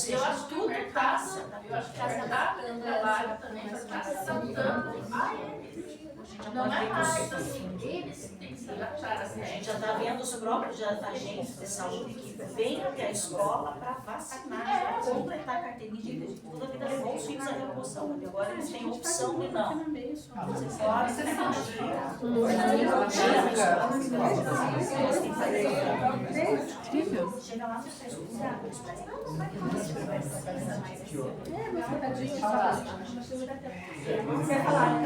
Eu acho que o mercado, eu acho que a cidade do trabalho também já está se adaptando a eles. Não é mais assim, eles têm que se adaptar assim.
A gente já está vendo os próprios agentes de saúde que vêm até a escola para vacinar, para completar a carteirinha de toda a vida levou os filhos à remoção. Agora eles têm a opção de não. Vocês podem ser chega lá, você escuta.
Quer falar?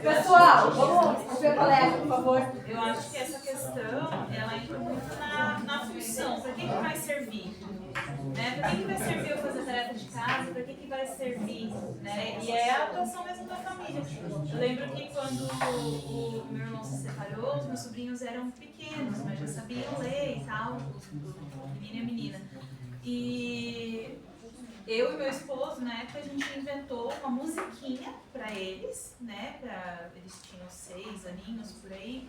Pessoal, vamos ver colega, por favor.
Eu acho que essa questão, ela entra muito na função. Para que vai servir? Né? Para que vai servir eu fazer tarefa de casa? Para que vai servir? Né? E é a atuação mesmo da família. Eu lembro que quando o meu irmão se separou, os meus sobrinhos eram pequenos, mas já sabiam ler e tal, o menino e a menina. E eu e meu esposo, na época, a gente inventou uma musiquinha para eles, né? Eles tinham 6 aninhos por aí,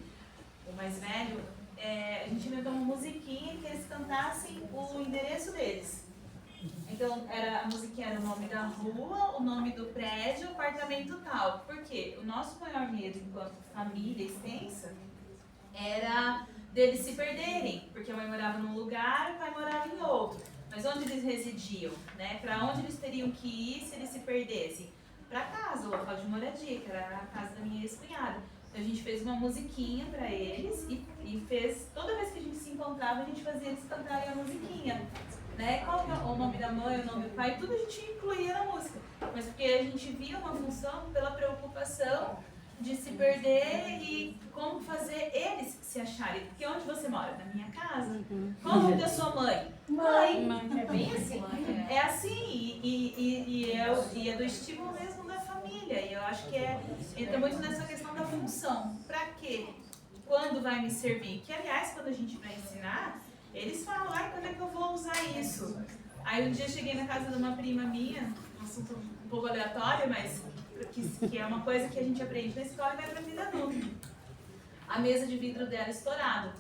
o mais velho. A gente inventou uma musiquinha que eles cantassem o endereço deles. Então, a musiquinha era o nome da rua, o nome do prédio, o apartamento tal. Por quê? O nosso maior medo enquanto família extensa era deles se perderem, porque a mãe morava num lugar e o pai morava em outro. Mas onde eles residiam, né? Para onde eles teriam que ir se eles se perdessem? Para casa, o local de moradia, que era a casa da minha ex-cunhada. Então a gente fez uma musiquinha para eles e fez, toda vez que a gente se encontrava, a gente fazia eles cantarem a musiquinha. Né? Qual é o nome da mãe, o nome do pai, tudo a gente incluía na música. Mas porque a gente via uma função pela preocupação de se perder e como fazer eles se acharem. Porque onde você mora? Na minha casa. Qual o nome da sua mãe? Mãe. É bem assim. É assim. E é do estímulo mesmo da família. E eu acho que entra muito nessa questão da função. Pra quê? Quando vai me servir? Que, aliás, quando a gente vai ensinar, eles falam, quando é que eu vou usar isso? Aí um dia eu cheguei na casa de uma prima minha, um assunto um pouco aleatório, mas que é uma coisa que a gente aprende na escola e vai pra vida adulta. A mesa de vidro dela estourada.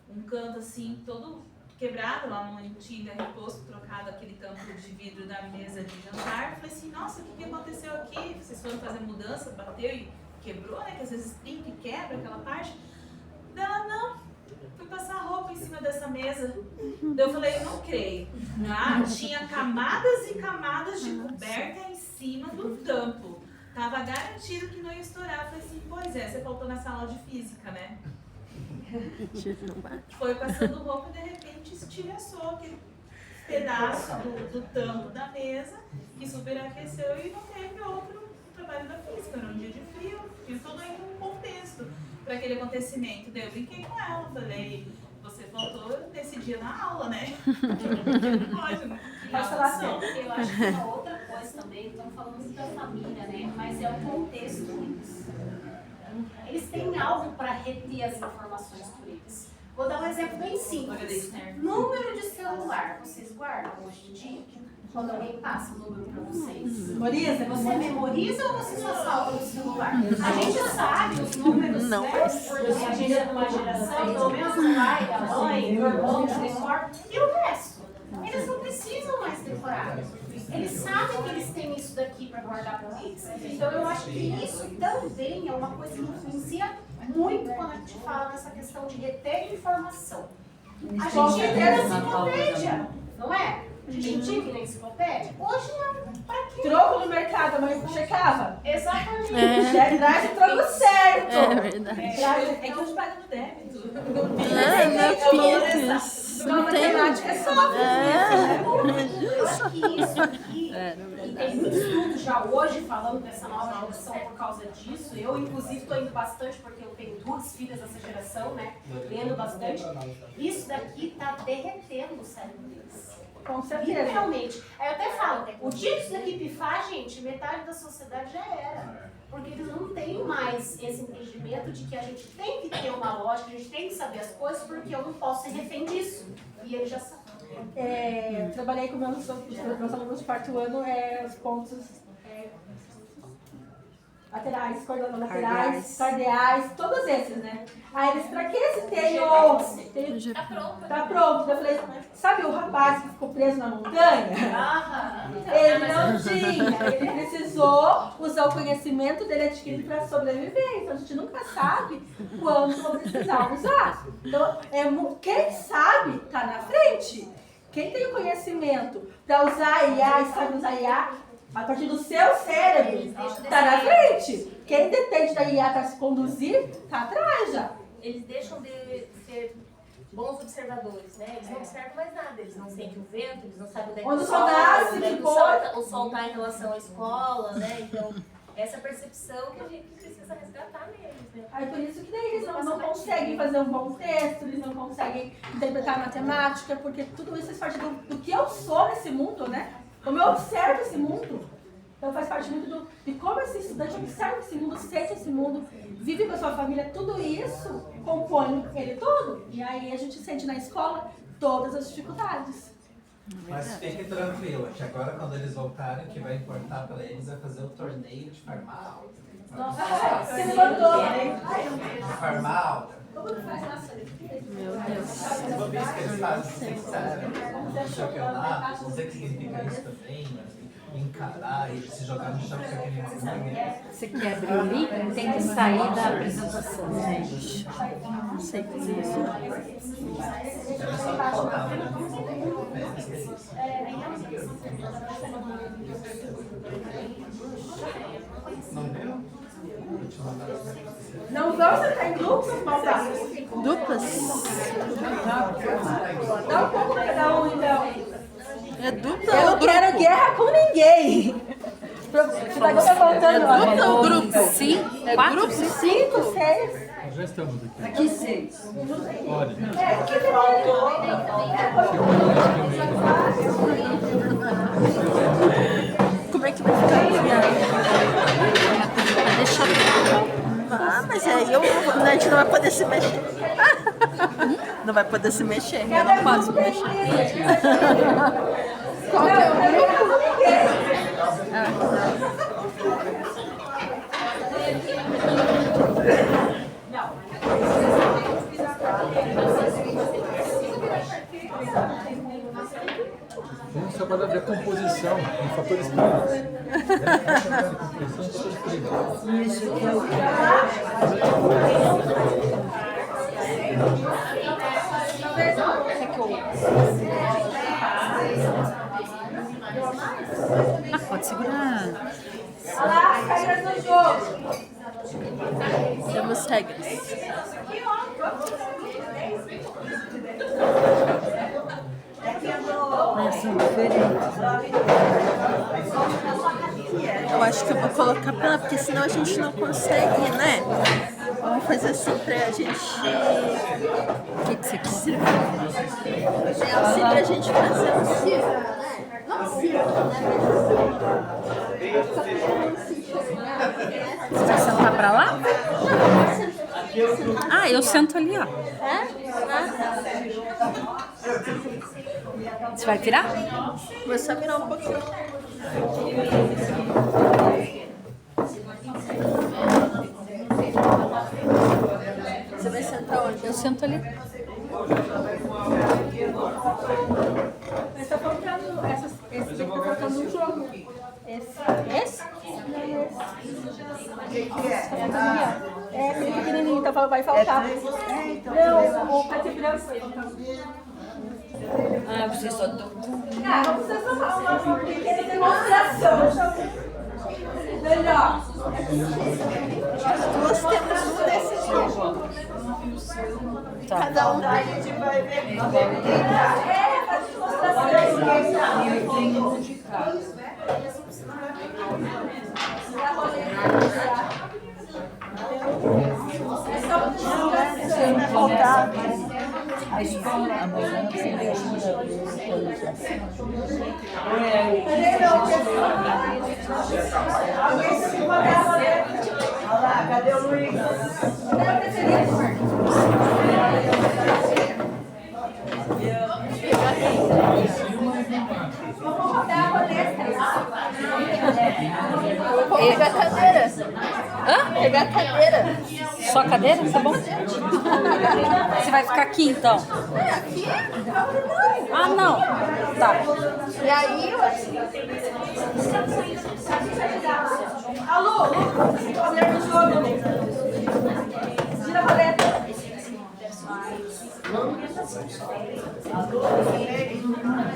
Um canto assim, todo quebrado, lá no antigo reposto, trocado aquele tampo de vidro da mesa de jantar. Falei assim, nossa, o que aconteceu aqui? Vocês foram fazer mudança, bateu e quebrou, né? Que às vezes trinca e quebra aquela parte. Dela, não. Fui passar roupa em cima dessa mesa. Daí eu falei, eu não creio. Tinha camadas e camadas de coberta em cima do tampo. Tava garantido que não ia estourar. Eu falei assim, pois é, você faltou na sala de física, né? Foi passando roupa e de repente estilhaçou aquele pedaço do tampo da mesa que superaqueceu e não teve outro trabalho da física. Era um dia de frio, tinha todo ainda um contexto para aquele acontecimento. Daí eu brinquei com ela, falei, você faltou nesse dia na aula, né? Não pode, né?
Pode falar assim.
Eu acho que uma outra coisa também, estamos falando muito da família, né? Mas é o contexto. Eles têm algo para reter as informações por eles. Vou dar um exemplo bem simples. Número de celular, vocês guardam hoje em dia? Quando alguém passa o número para vocês.
Memoriza?
Você memoriza ou você só salva no celular? A gente sabe os números, né? Porque a gente é de uma geração, pelo menos o pai, a mãe, o irmão, o decor, e o resto. Eles não precisam mais decorar. Eles sabem que eles têm isso daqui para guardar para eles. Então eu acho que isso também é uma coisa que influencia muito quando a gente fala dessa questão de reter informação. A gente tem a enciclopédia, não é? A gente tinha que ir na enciclopédia. Hoje não. Para quê?
troco no mercado, a mãe checava.
Exatamente.
Já traz o troco certo.
É verdade.
É que hoje paga no débito.
Meu Pires.
Não tem matemática só.
Isso aqui, e tem muito estudo já hoje falando dessa nova opção por causa disso. Eu, inclusive, estou indo bastante porque eu tenho 2 filhas dessa geração, né? Lendo bastante. Isso daqui está derretendo o cérebro deles.
Com certeza.
Literalmente. Aí eu até falo, o dia que isso daqui pifar, gente, metade da sociedade já era. Porque eles não têm mais esse entendimento de que a gente tem que ter uma lógica, a gente tem que saber as coisas, porque eu não posso ser refém disso. E eles já sabem.
Trabalhei com meus alunos de 4º ano, os pontos laterais, coordenadas laterais, cardeais, todos esses, né? Aí eles, pra que esse tem Tá pronto. Eu falei, sabe o rapaz que ficou preso na montanha? Ele não tinha, ele precisou usar o conhecimento dele adquirido para sobreviver. Então a gente nunca sabe quando vou precisar usar. Então, quem sabe tá na frente. Quem tem o conhecimento para usar IA e sabe usar IA, a partir do seu cérebro, está na frente. Quem depende da IA para se conduzir, está atrás já.
Eles deixam de ser bons observadores, né? Eles não observam mais nada, eles não sentem o vento, eles não sabem onde é que
Onde o sol nasce,
onde é que o sol está em relação à escola, né? Então, essa percepção que a gente precisa resgatar neles, né?
Aí por isso que daí eles não conseguem fazer um bom texto, eles não conseguem interpretar a matemática, porque tudo isso faz parte do que eu sou nesse mundo, né? Como eu observo esse mundo. Então faz parte muito de como esse estudante observa esse mundo, sente esse mundo, vive com a sua família, tudo isso compõe ele todo. E aí a gente sente na escola todas as dificuldades.
Mas fiquem tranquilos, que agora quando eles voltarem, o que vai importar para eles é fazer o torneio de farmar aula.
Você me mandou.
Farmar aula.
Como que faz nossa?
Meu Deus.
Vou ver que eles fazem sincero, campeonato, não sei o que significa isso também, mas encarar e se jogar no chão com aquele monte.
Você quer abrir o link? Tem que sair da apresentação, gente. Não sei como é isso.
Era só que faltava, né? Não deu?
Não vão sentar em grupos, malvados?
Duplas?
Dá um pouco pra cada um, então.
É dupla
Eu
ou
não
grupo?
quero guerra com ninguém. O Dagão tá faltando.
É dupla ou grupo?
Sim.
É 4,
5, 6.
Nós já estamos aqui.
Aqui 6.
Olha.
Que faltou.
Como é que vai ficar? Vai deixar. Ah, mas aí a gente não vai poder se mexer. Não vai poder se mexer. Eu não posso mexer. Qual que é o grupo?
Vamos trabalhar de decomposição em fatores primos. Decomposição em fatores primos.
Isso que é o
Pode segurar.
Olha lá, as regras do jogo.
Temos regras.
são diferentes.
Eu acho que eu vou colocar pra lá, porque senão a gente não consegue, né? Vamos fazer assim pra gente... O que você quis? É assim pra gente fazer um círculo, né? Não círculo, né? Você vai sentar pra lá? Ah, eu sento ali, ó. Você vai virar? Vou só virar um pouquinho. Você vai sentar onde? Eu sento ali.
Você está colocando esse aqui, tá colocando um jogo. Esse? É pequenininho, então vai faltar. Não, o preto e branco.
Ah, vocês só estão...
Ah, vamos fazer uma pequena demonstração. recuperação. Melhor.
As duas temos um desse tipo. Cada um a gente vai ver.
Pra te mostrar
Eu tenho um de casa. A escola amanhã você me ajuda.
Olha lá, cadê o Luiz?
Vamos rodar a palestra.
Pegar a cadeira. Hã? Pegar a cadeira. Só a cadeira? Tá bom. Você vai ficar aqui então?
Aqui?
Ah, não. Tá.
E aí, alô, fazer no jogo. Tira a paleta.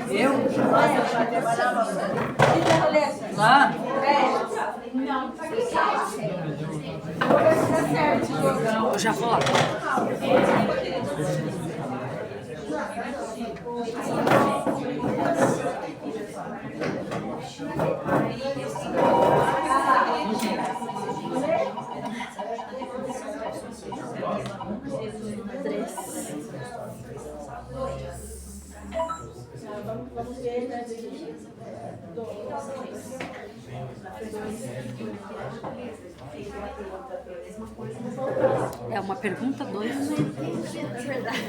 Eu?
Tira a paleta.
Lá?
Não, tá aqui. Vou ver se dá certo.
Eu já vou lá.
Vamos ver, né?
É uma pergunta, dois.
É verdade.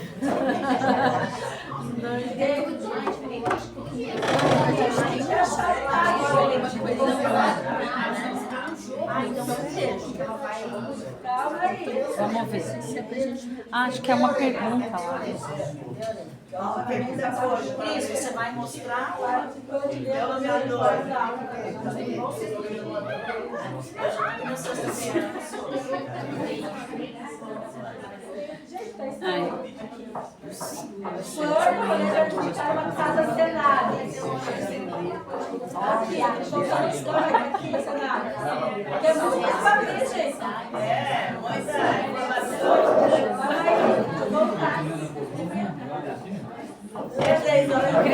Vamos ver. Acho que é uma pergunta lá.
A pergunta foi,
Isso, você vai mostrar
pelo menos
Uma casa cenário. Aqui, a história aqui, cenário. Que é muito mais família, gente.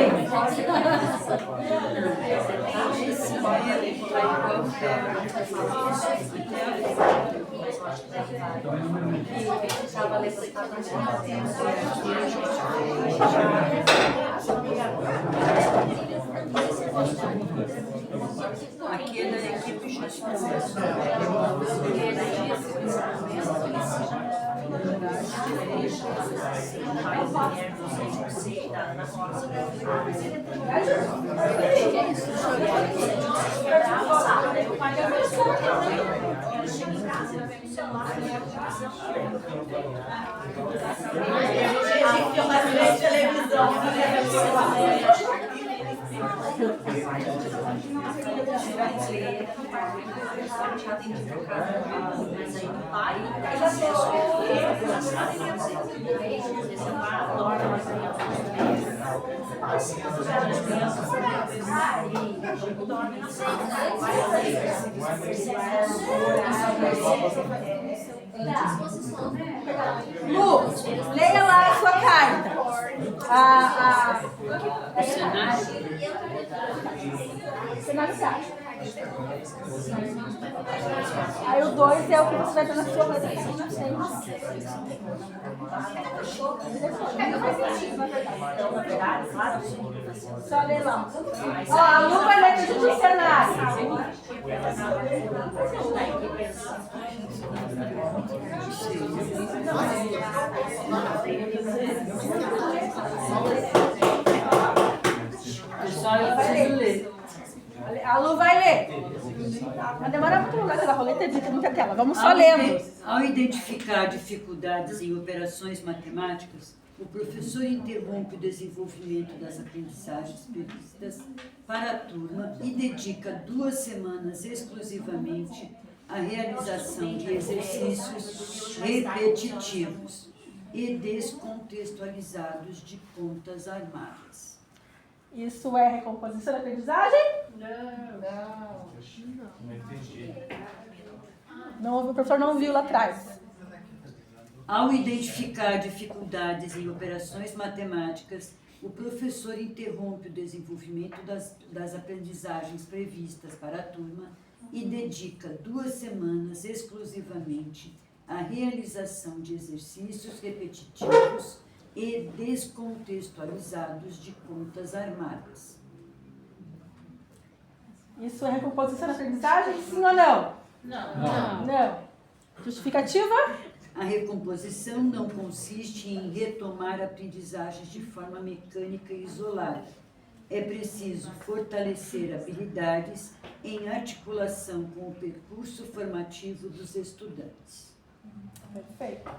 muita informação.
Aqui é da equipe gestora.
Lu, leia lá a sua carta.
O cenário?
Cenário. Aí o 2 é o que você vai ter na sua letra. Só ler lá. Ó, a Lu vai ler tudo de cenário.
Só eu preciso ler.
A Lu vai ler. Mas demora muito longa aquela roleta, edita muita tela. Vamos só lendo.
Ao identificar dificuldades em operações matemáticas, o professor interrompe o desenvolvimento das aprendizagens previstas para a turma e dedica 2 semanas exclusivamente à realização de exercícios repetitivos e descontextualizados de contas armadas.
Isso é recomposição da aprendizagem?
Não.
Não, o professor não viu lá atrás.
Ao identificar dificuldades em operações matemáticas, o professor interrompe o desenvolvimento das aprendizagens previstas para a turma e dedica 2 semanas exclusivamente à realização de exercícios repetitivos e descontextualizados de contas armadas.
Isso é recomposição da aprendizagem, sim ou não? Não. Justificativa?
A recomposição não consiste em retomar aprendizagens de forma mecânica e isolada. É preciso fortalecer habilidades em articulação com o percurso formativo dos estudantes.
Perfeito.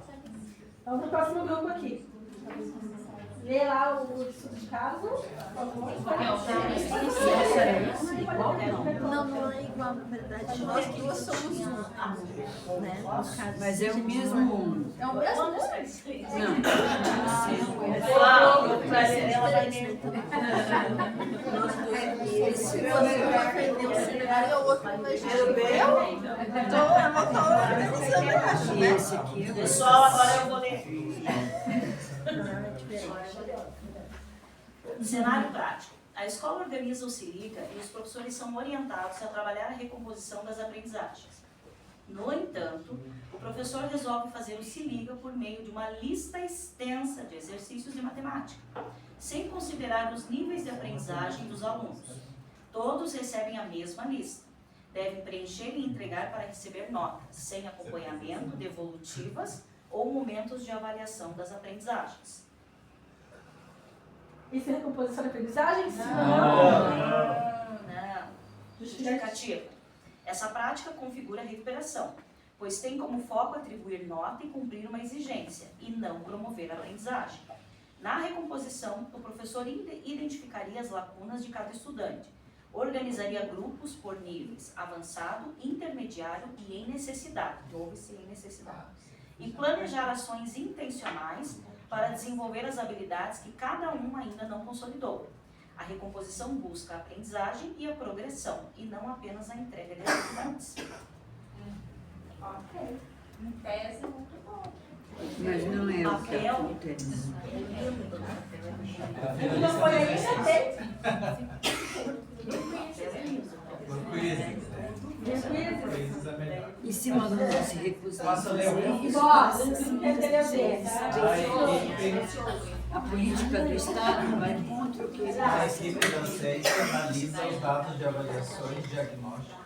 Vamos para o próximo grupo aqui. Lê lá o estudo de caso. Por favor.
Não é igual, na verdade. Nós duas somos um. Né? No caso,
Mas é o mesmo.
É o mesmo?
Não.
Ela vai ler.
Se você não aprendeu o cenário, o outro não vai
E esse aqui é
Pessoal, agora eu vou ler. Cenário prático. A escola organiza o Se Liga e os professores são orientados a trabalhar a recomposição das aprendizagens. No entanto, o professor resolve fazer o Se Liga por meio de uma lista extensa de exercícios de matemática, sem considerar os níveis de aprendizagem dos alunos. Todos recebem a mesma lista. Devem preencher e entregar para receber notas, sem acompanhamento, devolutivas ou momentos de avaliação das aprendizagens.
Isso é recomposição da aprendizagem? Sim ou
Não. Justificativa. Essa prática configura a recuperação, pois tem como foco atribuir nota e cumprir uma exigência, e não promover a aprendizagem. Na recomposição, o professor identificaria as lacunas de cada estudante, organizaria grupos por níveis, avançado, intermediário e em necessidade, ouve-se em necessidade, e planejar ações intencionais para desenvolver as habilidades que cada um ainda não consolidou. A recomposição busca a aprendizagem e a progressão, e não apenas a entrega de atividades.
Ok.
Em tese, muito bom.
Mas não é o que acontece.
Não foi aí, já tem.
E se o aluno se recusar a fazer isso, a política do Estado vai contra o que ele
A
faz.
equipe docente analisa os dados de avaliações diagnósticas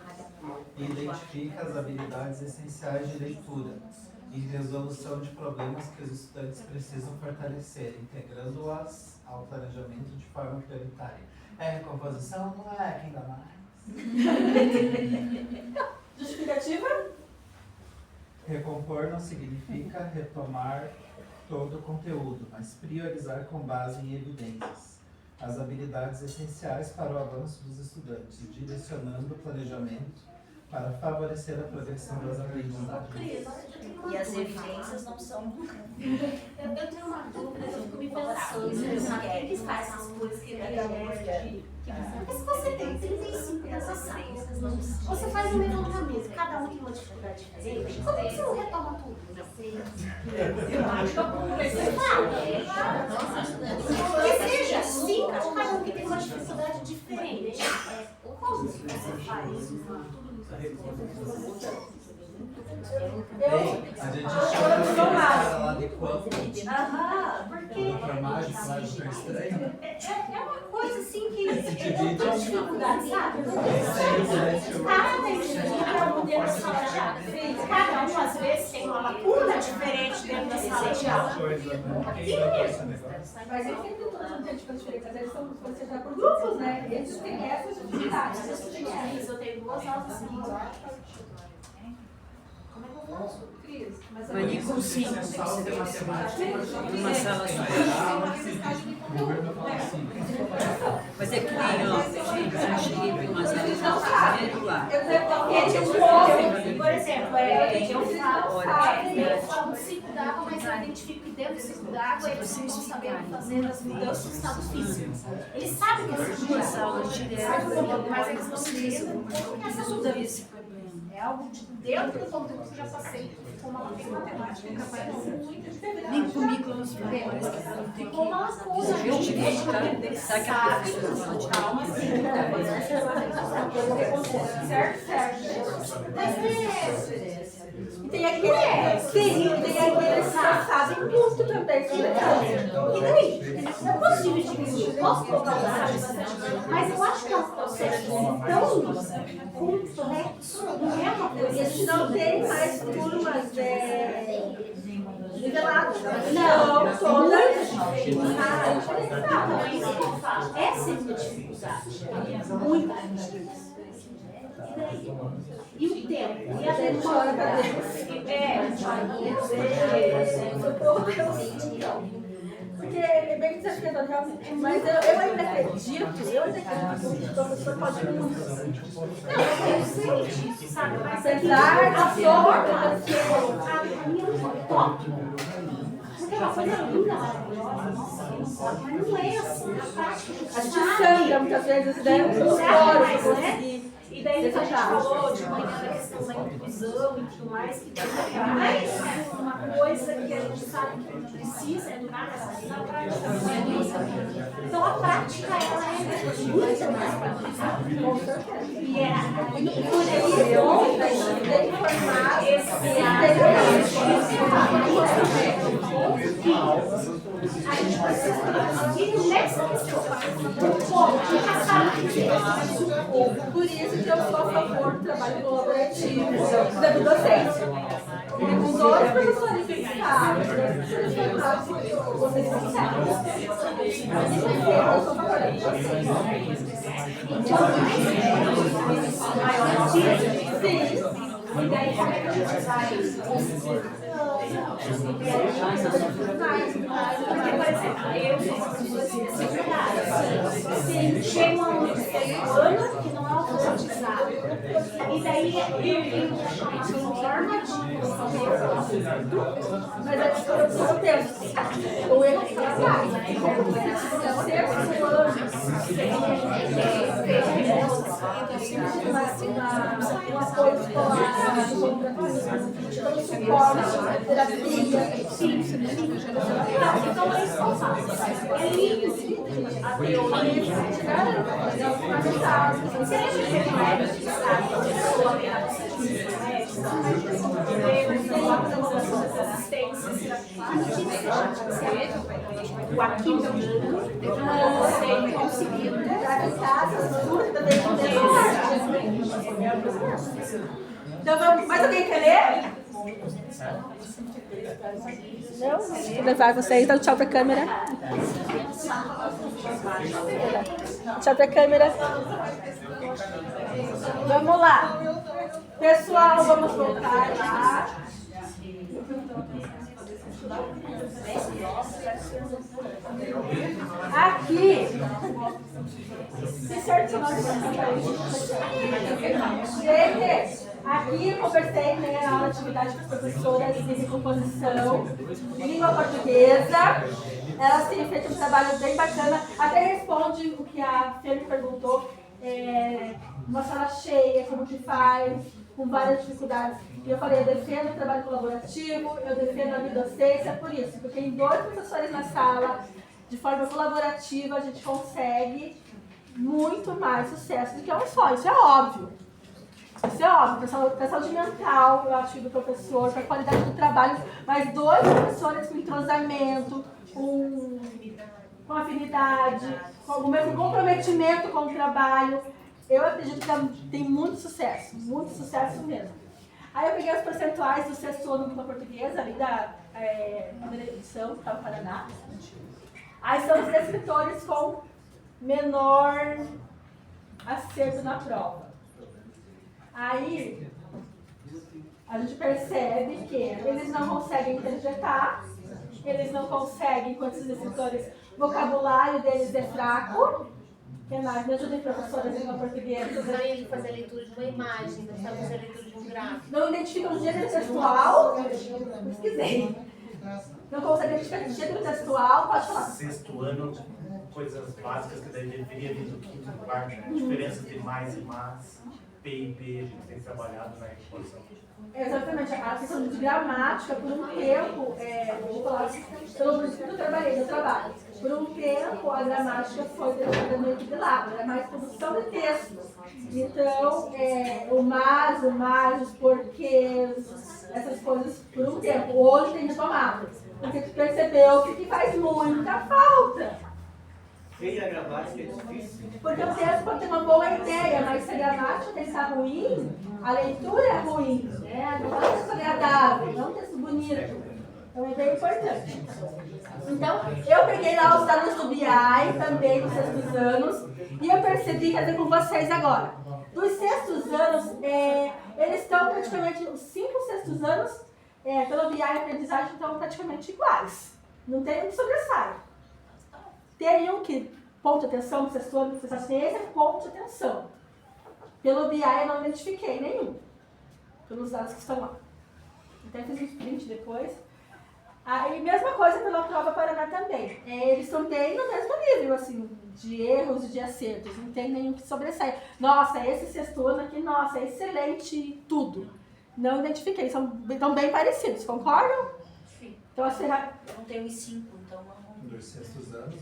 e identifica as habilidades essenciais de leitura e resolução de problemas que os estudantes precisam fortalecer, integrando-as ao planejamento de forma prioritária. É recomposição, não é? Quem dá mais?
Justificativa?
Recompor não significa retomar todo o conteúdo, mas priorizar com base em evidências as habilidades essenciais para o avanço dos estudantes, direcionando o planejamento para favorecer a progressão das aprendizagens.
E as evidências não são...
Eu tenho uma dúvida, eu fico me pensando, quem que faz essas coisas que porque se você tem 35 dessas salas, você faz um menu na mesa, cada um tem uma dificuldade diferente, como é que você não retoma tudo? Eu acho que você fala. Que seja 5 de cada um que tem uma dificuldade diferente. Como você faz isso?
A gente chama de cara lá de quanto?
Porque
Doutor Mágico, lá do Doutor Estranho.
é uma coisa assim que eu
Divide.
tenho dificuldade, sabe? Cada um às vezes tem uma lacuna diferente dentro da sala de aula.
Mas eles sempre todos não têm diferença, eles são já por grupos, né? Eles têm essas dificuldades.
Eu tenho 2 aulas seguintes. Como é que eu faço? Cris,
Mas nem com 5 tem que ser numa sala só. Mas é que nem, ó, gente, eu cheguei para umas aulas no primeiro lá.
Por exemplo, eu falo 5 d'água, mas eu identifico que dentro do 5 d'água eles não estão sabendo fazer as mudanças do estado físico. Eles sabem que essas 2 aulas direto, mas eles não precisam. Como que essa mudança?
É algo dentro do conteúdo que eu já passei. Como ela tem matemática, capaz de ser muito diferente.
Nem comigo nos valores que
Ficou uma coisa, a gente deixa que eles sabem calma, assim, certo.
E tem aqueles, sim, tem aqueles que sabem muito também sobre câncer.
E daí? Eu posso dividir isso, posso colocar o dado, mas eu acho que é um processo tão complexo, não é uma coisa.
E a gente não tem mais turmas niveladas. Não, todas.
Essa é a minha dificuldade. Muita dificuldade. E o tempo? E a demora para
porque é bem desafiador realmente. Mas eu ainda acredito que o professor pode muito.
Não, eu sei disso, sabe? Mas
Apesar da forma
a minha não top. Porque é uma coisa linda, maravilhosa, nossa, mas não é assim na prática.
A gente sangra muitas vezes, né? Os poros, né?
E daí a gente falou de manhã da questão da inclusão e tudo mais, que traz uma coisa que a gente sabe que precisa educar, mas na prática não é isso. Então a prática ela é muito mais prática. E é por isso a gente tem que formar esse a gente precisa conseguir nessa questão. Como? Já sabe que
por isso que eu sou a favor do trabalho colaborativo da docência. Porque com dois professores dedicados, vocês conseguem. Eu sou a favor da docência. Sim.
E daí como é que a gente vai conseguir? Porque, por exemplo, eu sou uma pessoa assim, chega um aluno de 6 anos que não é alfabetizado. E daí eu tenho uma forma de fazer
mas é que eu penso, o erro está atrás. Um apoio escolar, terapia.
Então é isso que eu faço. É lindo. A teoria. Se a gente reflete, sabe, a pessoa que ela o aqui meu mundo, você conseguiu
Então vamos, mais alguém quer ler? Não? Vou levar vocês, dá um tchau pra câmera. Tchau pra câmera. Vamos lá. Pessoal, vamos voltar lá. Aqui. Tem certo seu nome? Gente, aqui eu conversei, né, na aula de atividade com as professoras de recomposição de língua portuguesa. Elas têm feito um trabalho bem bacana. Até responde o que a Fê me perguntou. Uma sala cheia, como que faz, com várias dificuldades. E eu falei, eu defendo o trabalho colaborativo, eu defendo a docência por isso, porque em 2 professores na sala, de forma colaborativa, a gente consegue muito mais sucesso do que um só. Isso é óbvio. Isso é óbvio. Para a saúde mental, eu acho, do professor, para a qualidade do trabalho, mas 2 professores com entrosamento, com afinidade, com o mesmo comprometimento com o trabalho, eu acredito que tem muito sucesso mesmo. Aí eu peguei os percentuais do 6º ano de língua portuguesa, ali da primeira edição, que estava no Paraná. Aí são os escritores com menor acerto na prova. Aí a gente percebe que eles não conseguem interpretar, eles não conseguem, enquanto os escritores, o vocabulário deles é fraco. Que mais? Me ajudem, professora de língua portuguesa.
Gostaria de fazer a leitura de uma imagem, gostaria de fazer a leitura de um gráfico.
Não identificam o gênero textual? Pesquisei. Não consegue identificar o gênero textual? Pode falar.
6º ano, coisas básicas que daí deveria vir do 5º e 4º, né? Diferença de mais e mais, P&B a gente tem trabalhado na recuperação?
Exatamente, a questão de gramática, por um tempo, vou falar assim, pelo menos que eu trabalhei no trabalho, por um tempo a gramática foi deixada meio que de lado, era mais produção de texto. Então, o mais, os porquês, essas coisas por um tempo. Hoje tem retomado, porque tu percebeu que faz muita falta.
E a gramática é difícil?
Porque o texto pode ter uma boa ideia, mas se a gramática está ruim, a leitura é ruim, né? Não é um texto agradável, não é um texto bonito. Então é bem importante. Então, eu peguei lá os dados do BI, também dos sextos anos, e eu percebi, quer dizer, com vocês agora. Dos sextos anos, eles estão praticamente, os 5 sextos anos, pelo BI e aprendizagem, estão praticamente iguais. Não tem um que sobressai. Tem um que, ponto de atenção, no sexto ano, na ciência, ponto de atenção. Pelo BI eu não identifiquei nenhum, pelos dados que estão lá. Até fiz um print depois. E mesma coisa pela prova Paraná também. Eles estão bem no mesmo nível, assim, de erros e de acertos. Não tem nenhum que sobressaia. Nossa, esse sexto ano aqui, nossa, é excelente tudo. Não identifiquei, estão bem parecidos, concordam?
Sim.
Então, assim,
Eu não tenho os 5, então não.
Dos sextos anos,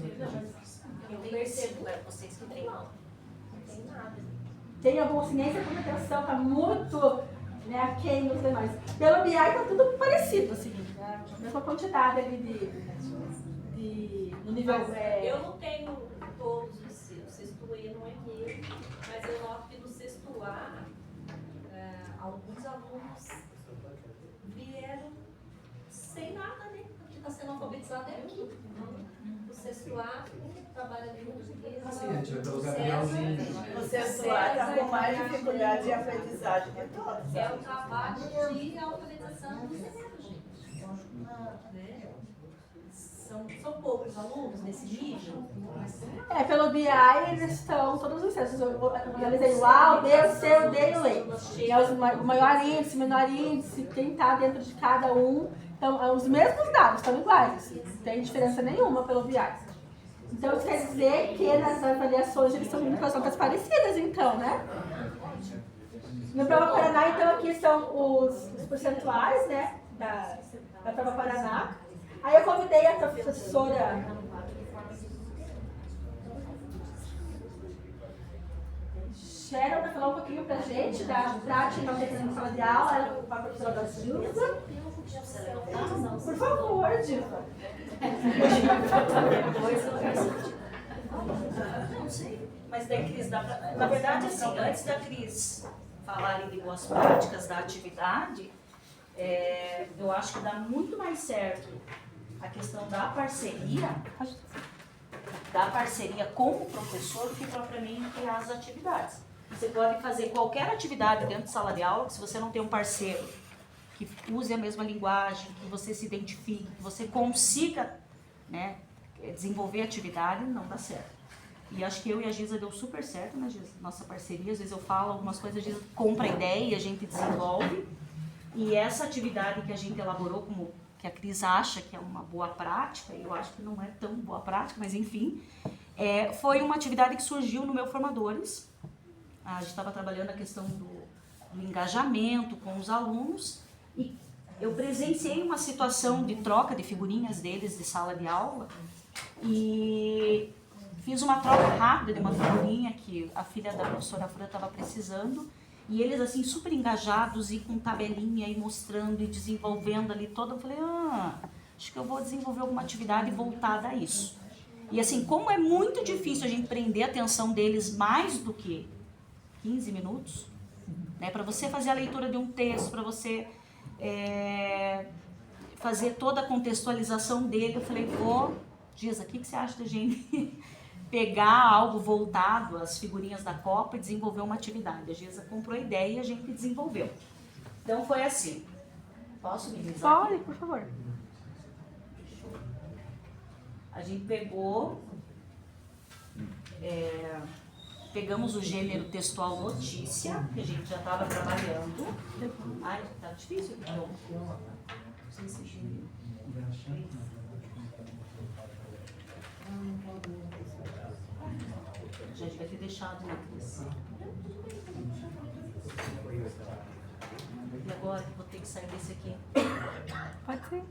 Eu percebo, vocês que têm, não tem nada.
Tem alguma ciência com atenção, está muito aquém dos demais. Pelo BI está tudo parecido, assim, né? A mesma quantidade ali no nível.
Eu não tenho todos os sextos, o sexto E não é meu, mas eu noto que no sexto A, alguns alunos vieram sem nada, né? Porque está sendo alfabetizado aqui. O sexto A trabalha ali no português.
Sim, a gente vai pelo Gabrielzinho.
O sexto A está com mais dificuldade de aprendizagem de todos.
É o trabalho de alfabetização do cerebro, gente. Né? São poucos alunos nesse nível.
Pelo BI eles estão todos os sextos. Eu analisei o A, o B, o C, o D e o E. O maior índice, o menor índice, quem está dentro de cada um. Então, os mesmos dados estão iguais, assim, não tem diferença nenhuma pelo BI. Então, isso quer dizer que nas avaliações eles estão indo com as notas parecidas, então, né? No Prova Paraná, então, aqui são os percentuais, né, da Prova Paraná. Aí eu convidei a professora Sharon para falar um pouquinho pra gente da prática que ela tem na sala de aula, ela é a professora da Silva. Por favor, Diva.
Não sei. Mas daí, Cris, na verdade, assim, antes da Cris falarem de boas práticas da atividade, eu acho que dá muito mais certo a questão da parceria com o professor do que propriamente as atividades. Você pode fazer qualquer atividade dentro de sala de aula, que se você não tem um parceiro que use a mesma linguagem, que você se identifique, que você consiga, né, desenvolver a atividade, não dá certo. E acho que eu e a Giza deu super certo, né, Giza? Nossa parceria, às vezes eu falo algumas coisas, a Giza compra a ideia e a gente desenvolve. E essa atividade que a gente elaborou, como que a Cris acha que é uma boa prática, eu acho que não é tão boa prática, mas enfim, foi uma atividade que surgiu no meu Formadores. A gente estava trabalhando a questão do engajamento com os alunos e eu presenciei uma situação de troca de figurinhas deles de sala de aula e fiz uma troca rápida de uma figurinha que a filha da professora Fran estava precisando e eles assim super engajados e com tabelinha e mostrando e desenvolvendo ali toda. Eu falei, acho que eu vou desenvolver alguma atividade voltada a isso. E assim, como é muito difícil a gente prender a atenção deles mais do que 15 minutos, né, para você fazer a leitura de um texto, para você fazer toda a contextualização dele, eu falei, Giza, o que você acha da gente pegar algo voltado às figurinhas da Copa e desenvolver uma atividade? A Giza comprou a ideia e a gente desenvolveu. Então foi assim. Posso minimizar?
Pode, por favor.
A gente pegou... pegamos o gênero textual notícia, que a gente já estava trabalhando. Ai, tá difícil. Não sei se gênero. Já devia ter deixado na Cris. agora que vou ter que sair desse aqui.
Pode ser.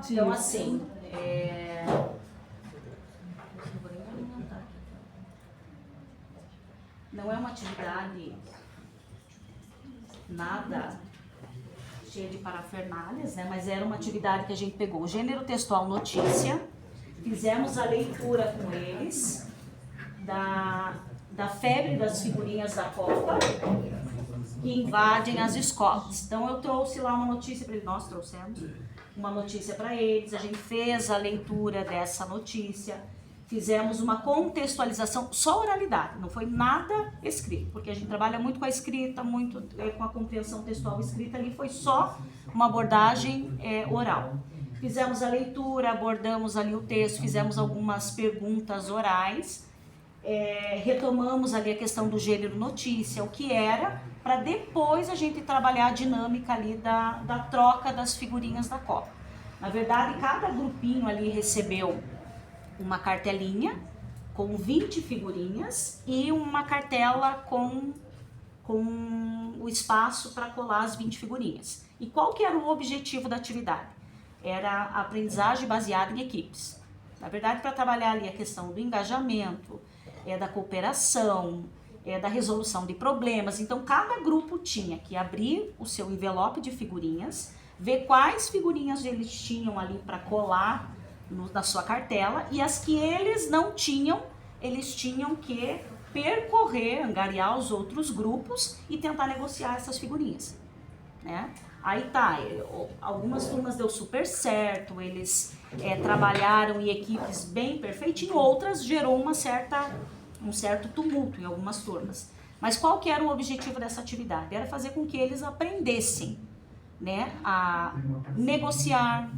Então, assim, não é uma atividade nada cheia de parafernálias, né? Mas era uma atividade que a gente pegou o gênero textual notícia, fizemos a leitura com eles da febre das figurinhas da Copa que invadem as escolas. Então eu trouxe lá uma notícia para eles, nós trouxemos uma notícia para eles, a gente fez a leitura dessa notícia, fizemos uma contextualização, só oralidade, não foi nada escrito, porque a gente trabalha muito com a escrita, muito com a compreensão textual escrita, ali foi só uma abordagem oral. Fizemos a leitura, abordamos ali o texto, fizemos algumas perguntas orais, retomamos ali a questão do gênero notícia, o que era, para depois a gente trabalhar a dinâmica ali da troca das figurinhas da Copa. Na verdade, cada grupinho ali recebeu uma cartelinha com 20 figurinhas e uma cartela com o espaço para colar as 20 figurinhas. E qual que era o objetivo da atividade? Era a aprendizagem baseada em equipes. Na verdade, para trabalhar ali a questão do engajamento, da cooperação, da resolução de problemas. Então, cada grupo tinha que abrir o seu envelope de figurinhas, ver quais figurinhas eles tinham ali para colar na sua cartela, e as que eles não tinham, eles tinham que percorrer, angariar os outros grupos e tentar negociar essas figurinhas, né? Aí tá, algumas turmas deu super certo, eles trabalharam em equipes bem perfeitinho, outras gerou um certo tumulto em algumas turmas. Mas qual que era o objetivo dessa atividade? Era fazer com que eles aprendessem, né, a negociar,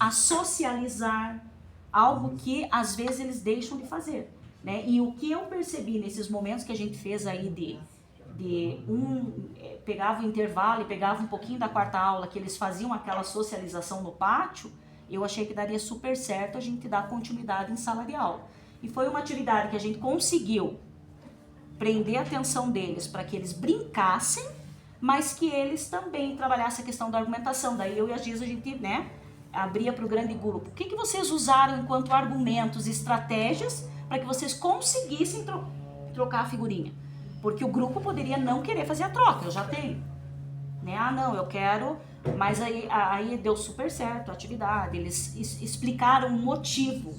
a socializar, algo que às vezes eles deixam de fazer, né? E o que eu percebi nesses momentos que a gente fez aí pegava o intervalo e pegava um pouquinho da quarta aula, que eles faziam aquela socialização no pátio, eu achei que daria super certo a gente dar continuidade em sala de aula. E foi uma atividade que a gente conseguiu prender a atenção deles para que eles brincassem, mas que eles também trabalhassem a questão da argumentação. Daí eu e a Giza, a gente, né, abria para o grande grupo. O que vocês usaram enquanto argumentos e estratégias para que vocês conseguissem trocar a figurinha? Porque o grupo poderia não querer fazer a troca, eu já tenho. Né? Ah, não, eu quero... Mas aí deu super certo a atividade, eles explicaram o motivo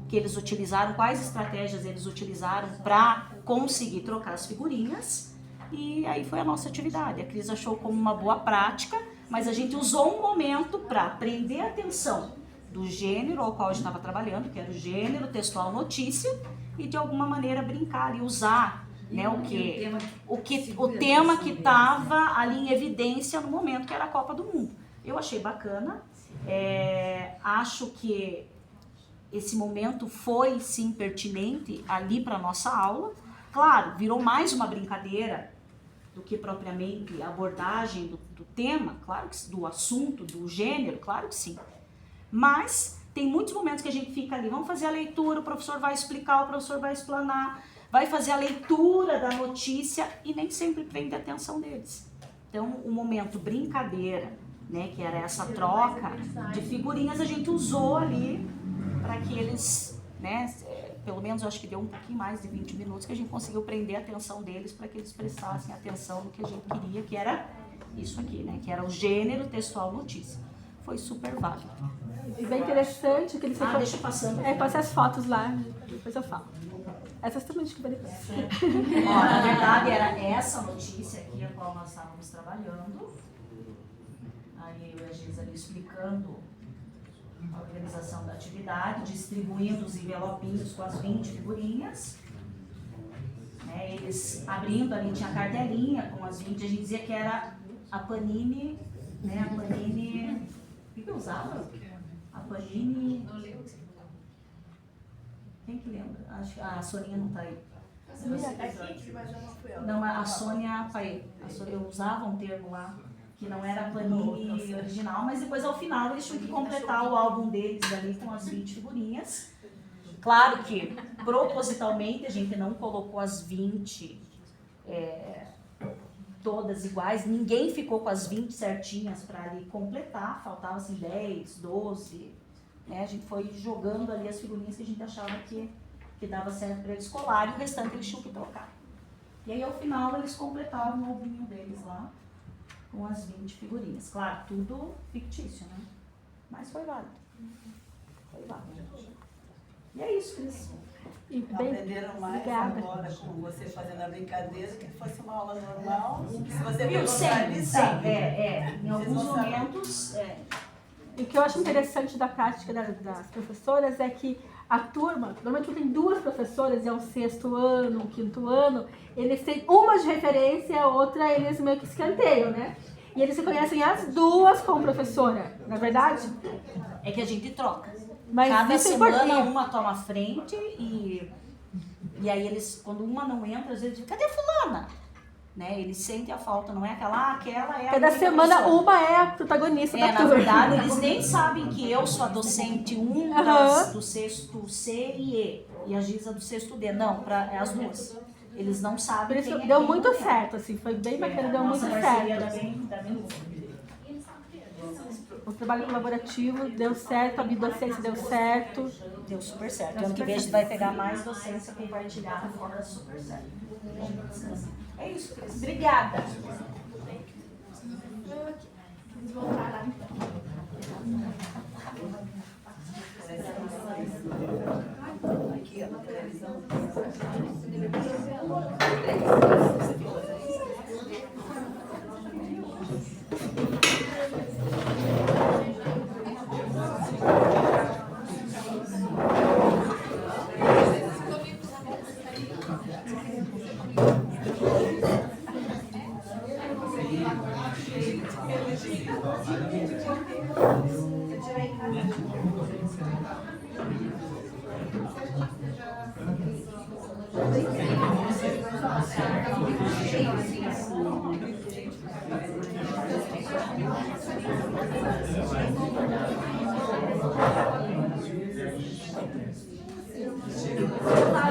que eles utilizaram, quais estratégias eles utilizaram para conseguir trocar as figurinhas, e aí foi a nossa atividade. A Cris achou como uma boa prática, mas a gente usou um momento para prender a atenção do gênero ao qual a gente estava trabalhando, que era o gênero textual notícia, e de alguma maneira brincar e usar, né, o tema que estava ali em evidência no momento, que era a Copa do Mundo. Eu achei bacana, acho que esse momento foi sim pertinente ali para nossa aula. Claro, virou mais uma brincadeira do que propriamente a abordagem do tema, claro que do assunto, do gênero, claro que sim. Mas tem muitos momentos que a gente fica ali, vamos fazer a leitura, o professor vai explicar, o professor vai explanar, vai fazer a leitura da notícia e nem sempre prende a atenção deles. Então, o momento brincadeira, né, que era essa troca de figurinhas, a gente usou ali para que eles, né, pelo menos eu acho que deu um pouquinho mais de 20 minutos, que a gente conseguiu prender a atenção deles para que eles prestassem atenção no que a gente queria, que era isso aqui, né, que era o gênero textual notícia. Foi super válido.
E bem interessante que eles...
deixa eu passando.
Passa as fotos lá, depois eu falo. Essas também acho que vale.
Na verdade, era essa notícia aqui a qual nós estávamos trabalhando. Aí eu e a Giza ali explicando a organização da atividade, distribuindo os envelopinhos com as 20 figurinhas. Né, eles abrindo ali, tinha cartelinha com as 20, a gente dizia que era a Panini, né, a Panini... O que eu usava? A Panini... Quem que lembra? Acho que a Soninha não está aí. Não, a Sônia Paê. Eu usava um termo lá, que não era a Panini original, mas depois ao final eles tinham que completar o álbum deles ali com as 20 figurinhas. Claro que, propositalmente, a gente não colocou as 20 todas iguais, ninguém ficou com as 20 certinhas para ali completar, faltavam assim 10, 12, né? A gente foi jogando ali as figurinhas que a gente achava que dava certo para eles colarem, e o restante eles tinham que trocar. E aí, ao final, eles completavam o albinho deles lá, com as 20 figurinhas. Claro, tudo fictício, né? Mas foi válido. Foi válido. E é isso, Cris.
Aprenderam mais agora com você fazendo a brincadeira que fosse uma aula normal. Se você perguntar, eles sabem.
Em alguns momentos...
E o que eu acho interessante da prática das professoras é que a turma, normalmente tem 2 professoras, é o 6º ano, o 5º ano, eles têm uma de referência, a outra eles meio que escanteiam, né? E eles se conhecem as 2 como professora, na verdade?
É que a gente troca.
Mas
cada semana
é
uma toma a frente e aí eles, quando uma não entra, às vezes dizem, cadê fulana? Né? Eles sentem a falta, não é aquela é a
cada semana
professora.
Uma é a protagonista da
na
turma.
verdade, eles nem sabem que eu sou a docente 1 do 6º C e E, e a Giza do 6º D. Não, é as 2. Eles não sabem.
Por isso deu muito certo, assim, foi bem bacana, deu muito certo. O trabalho colaborativo deu certo, a docência deu certo.
Deu super certo. Ano que vem a gente vai pegar mais docência compartilhada fora super certo. É isso, Cris. Obrigada.
Vamos voltar lá então.
Aqui, ó, na televisão.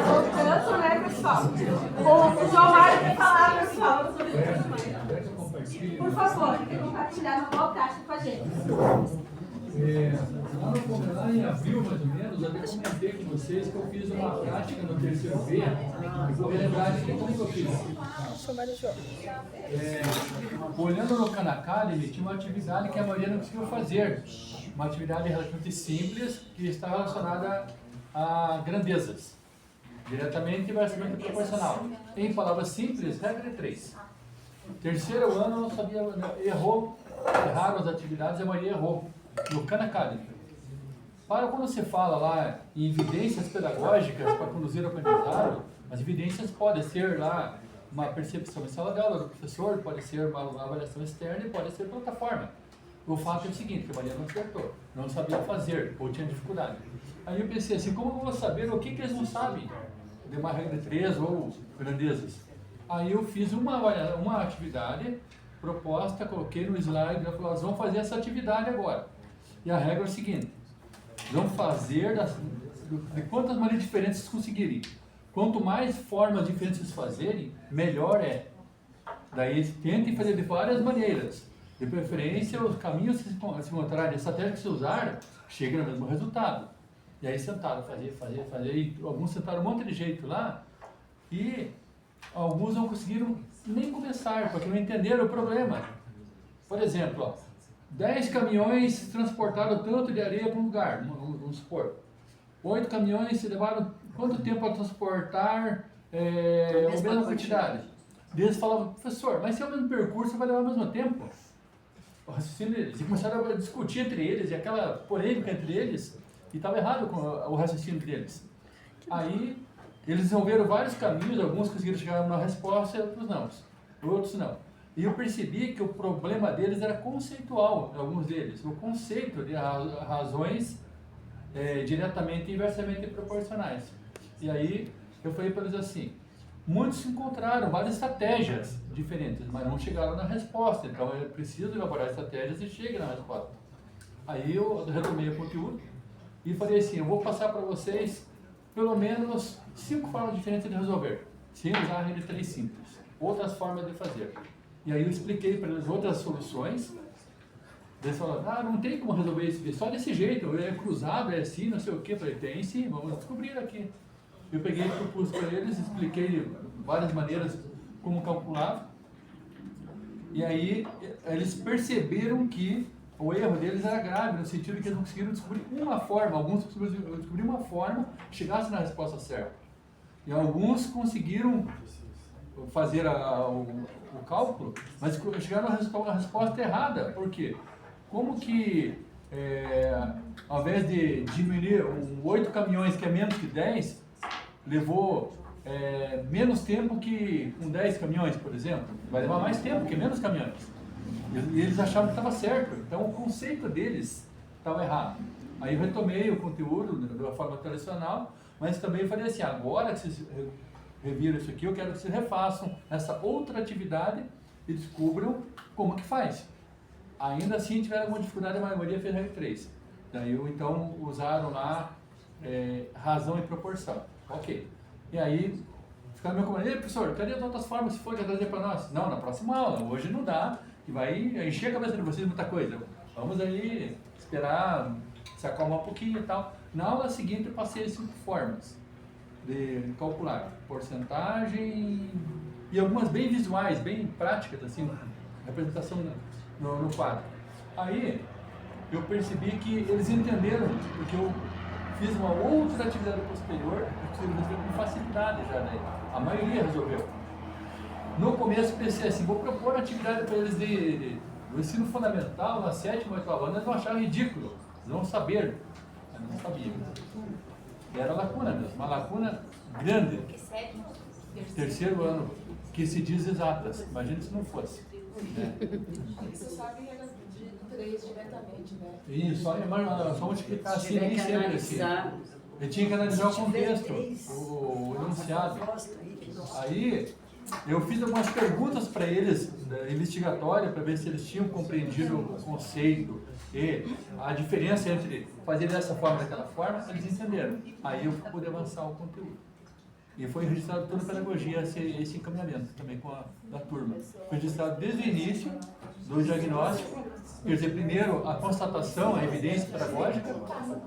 Voltando, né, pessoal? O João Mário quer falar, pessoal. Por favor, compartilhar uma boa prática com a gente.
Lá em abril, mais ou menos, eu comentei com vocês que eu fiz uma prática no 3º B, e vou relembrar aqui como que eu fiz. Olhando no Khan Academy, tinha uma atividade que a maioria não conseguiu fazer. Uma atividade relativamente simples, que está relacionada a grandezas. Diretamente e inversamente proporcional. Em palavras simples, regra 3. 3º ano, eu sabia, erraram as atividades, a maioria errou. No Khan Academy. Para quando você fala lá em evidências pedagógicas para conduzir o aprendizado, as evidências podem ser lá uma percepção em sala de aula do professor, pode ser uma avaliação externa e pode ser plataforma. O fato é o seguinte, que a Maria não acertou, não sabia fazer, ou tinha dificuldade. Aí eu pensei assim, como eu vou saber o que eles não sabem? De uma regra de 3 ou grandezas. Aí eu fiz uma atividade proposta, coloquei no slide, eu falei, nós vamos fazer essa atividade agora. E a regra é o seguinte, vamos fazer de quantas maneiras diferentes vocês conseguirem. Quanto mais formas diferentes vocês fazerem, melhor é. Daí tentem fazer de várias maneiras. De preferência, os caminhos que se encontrarem, a estratégia que se usar, chega no mesmo resultado. E aí sentaram, fazer, e alguns sentaram um monte de jeito lá, e alguns não conseguiram nem começar, porque não entenderam o problema. Por exemplo, ó, 10 caminhões transportaram tanto de areia para um lugar, vamos supor. 8 caminhões se levaram quanto tempo para transportar a mesma quantidade? Eles falavam, professor, mas se é o mesmo percurso, vai levar o mesmo tempo. O raciocínio deles. E começaram a discutir entre eles, e aquela polêmica entre eles, e estava errado com o raciocínio deles. Aí, eles desenvolveram vários caminhos, alguns conseguiram chegar numa resposta, outros não. E eu percebi que o problema deles era conceitual, alguns deles. O conceito de razões diretamente e inversamente proporcionais. E aí, eu falei para eles assim, muitos encontraram várias estratégias diferentes, mas não chegaram na resposta. Então, eu preciso elaborar estratégias e chegue na resposta. Aí, eu retomei o conteúdo e falei assim, eu vou passar para vocês pelo menos 5 formas diferentes de resolver, sem usar a regra de 3 simples. Outras formas de fazer. E aí eu expliquei para eles outras soluções. Eles falaram, não tem como resolver isso, só desse jeito, é cruzado, é assim, não sei o que. Eu falei, tem sim, vamos descobrir aqui. Eu peguei e propus para eles, expliquei várias maneiras como calculava. E aí eles perceberam que o erro deles era grave, no sentido que eles não conseguiram descobrir uma forma, alguns conseguiram descobrir uma forma que chegasse na resposta certa. E alguns conseguiram fazer o cálculo, mas chegaram na resposta errada. Por quê? Como que, ao invés de diminuir 8 caminhões, que é menos que 10, levou menos tempo que com 10 caminhões, por exemplo? Vai levar mais tempo que menos caminhões. E eles achavam que estava certo, então o conceito deles estava errado. Aí eu retomei o conteúdo da forma tradicional, mas também falei assim, agora que vocês reviram isso aqui, eu quero que vocês refaçam essa outra atividade e descubram como que faz. Ainda assim tiveram alguma dificuldade, a maioria fez regra 3. Daí então usaram lá razão e proporção. Ok. E aí ficaram me comendo, professor, cadê as outras formas, se for, quer trazer para nós? Não, na próxima aula, hoje não dá, que vai encher a cabeça de vocês muita coisa. Vamos aí esperar se acalmar um pouquinho e tal. Na aula seguinte eu passei 5 formas de calcular porcentagem e algumas bem visuais, bem práticas, assim, representação no quadro. Aí eu percebi que eles entenderam, porque eu fiz uma outra atividade posterior, eu consegui resolver com facilidade já, né? A maioria resolveu. No começo pensei assim, vou propor uma atividade para eles do ensino fundamental, na 7ª, 8ª ano, eles vão achar ridículo, eles vão saber. Eu não sabia. Era lacuna mesmo, uma lacuna grande. Terceiro ano, que se diz exatas. Imagina se não fosse. Né?
Você sabe regra de 3 diretamente, né?
Isso, só multiplicar assim, nem sempre assim. Eu tinha que analisar o contexto, o enunciado. Aí eu fiz algumas perguntas para eles, investigatória, para ver se eles tinham compreendido o conceito e a diferença entre fazer dessa forma e daquela forma, eles entenderam. Aí eu pude avançar o conteúdo. E foi registrado toda a pedagogia, esse encaminhamento também da turma. Foi registrado desde o início do diagnóstico, quer dizer, primeiro a constatação, a evidência pedagógica,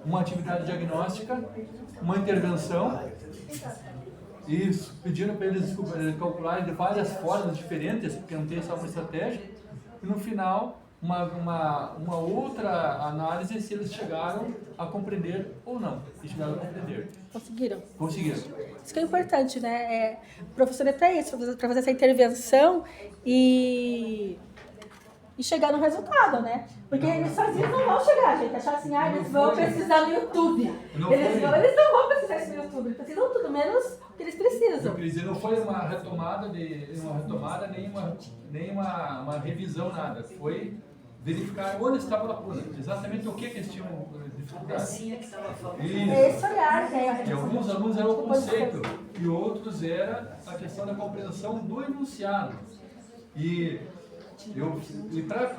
uma atividade diagnóstica, uma intervenção, e pedindo para eles calcularem de várias formas diferentes, porque não tem só uma estratégia, e no final uma outra análise se eles chegaram a compreender ou não. E chegaram a compreender.
Conseguiram?
Conseguiram.
Isso que é importante, né? O professor é para isso, para fazer essa intervenção e chegar no resultado, né? Porque eles sozinhos não vão chegar, gente. Achar assim, eles vão precisar do YouTube. Eles não vão precisar disso no YouTube. Eles precisam tudo, menos o que eles precisam.
Eu queria dizer, não foi uma retomada, nem uma revisão, nada. Foi verificar onde estava a lacuna, exatamente o que eles tinham dificuldade.
Esse olhar, né?
E alguns alunos eram o conceito, e outros era a questão da compreensão do enunciado. E para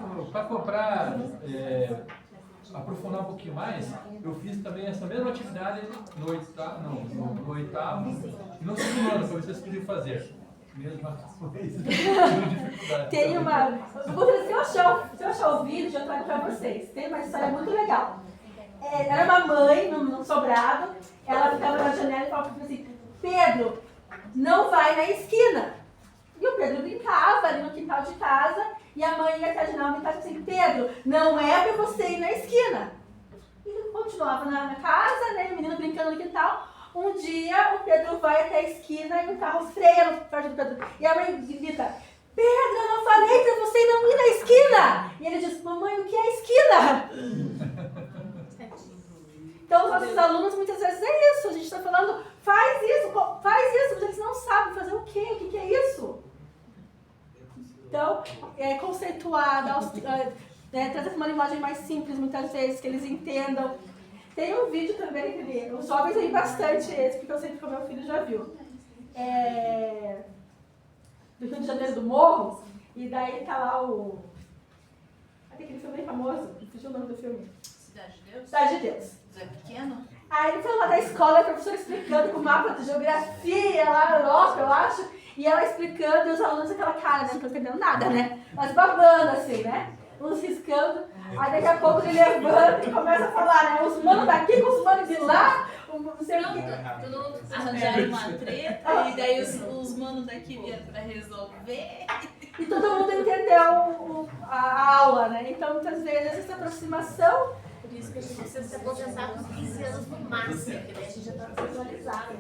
aprofundar um pouquinho mais, eu fiz também essa mesma atividade no oitavo e no segundo ano, para vocês podiam fazer. Mesma coisa.
Tem uma. Se eu achar o vídeo, eu trago para vocês. Tem uma história muito legal. Era uma mãe num sobrado, ela ficava na janela e falava assim: Pedro, não vai na esquina. E o Pedro brincava ali no quintal de casa, e a mãe ia até a janela e ficava assim: Pedro, não é para você ir na esquina. E continuava na casa, né, o menino brincando no quintal. Um dia o Pedro vai até a esquina e o carro freia perto do Pedro. E a mãe grita: Pedro, eu não falei pra você não ir na esquina! E ele diz: mamãe, o que é esquina? Então os nossos alunos muitas vezes é isso. A gente está falando: faz isso, mas eles não sabem fazer o quê? O que é isso? Então, conceituar, trazer uma linguagem mais simples muitas vezes, que eles entendam. Tem um vídeo também que os jovens veem bastante esse, porque eu sei que o meu filho já viu. Do Rio de Janeiro do Morro, e daí tá lá o... aquele filme bem famoso, que fugiu o nome do filme.
Cidade de Deus?
Cidade de Deus.
Zé Pequeno?
Aí ele foi lá da escola, a professora explicando com o mapa de geografia lá na Europa, eu acho, e ela explicando, e os alunos aquela cara, né, não estão entendendo nada, né? Mas babando assim, né? Uns riscando. Aí daqui a pouco ele levanta e começa a falar, né? Os manos daqui com os manos de lá, não sei o que.
Todo mundo arranjaram uma treta, e daí os manos daqui vieram pra resolver.
E todo mundo entendeu a aula, né? Então, muitas vezes, essa aproximação...
Por isso que a gente precisa se aposentar com 15 anos no máximo, porque daí a gente já está desatualizado.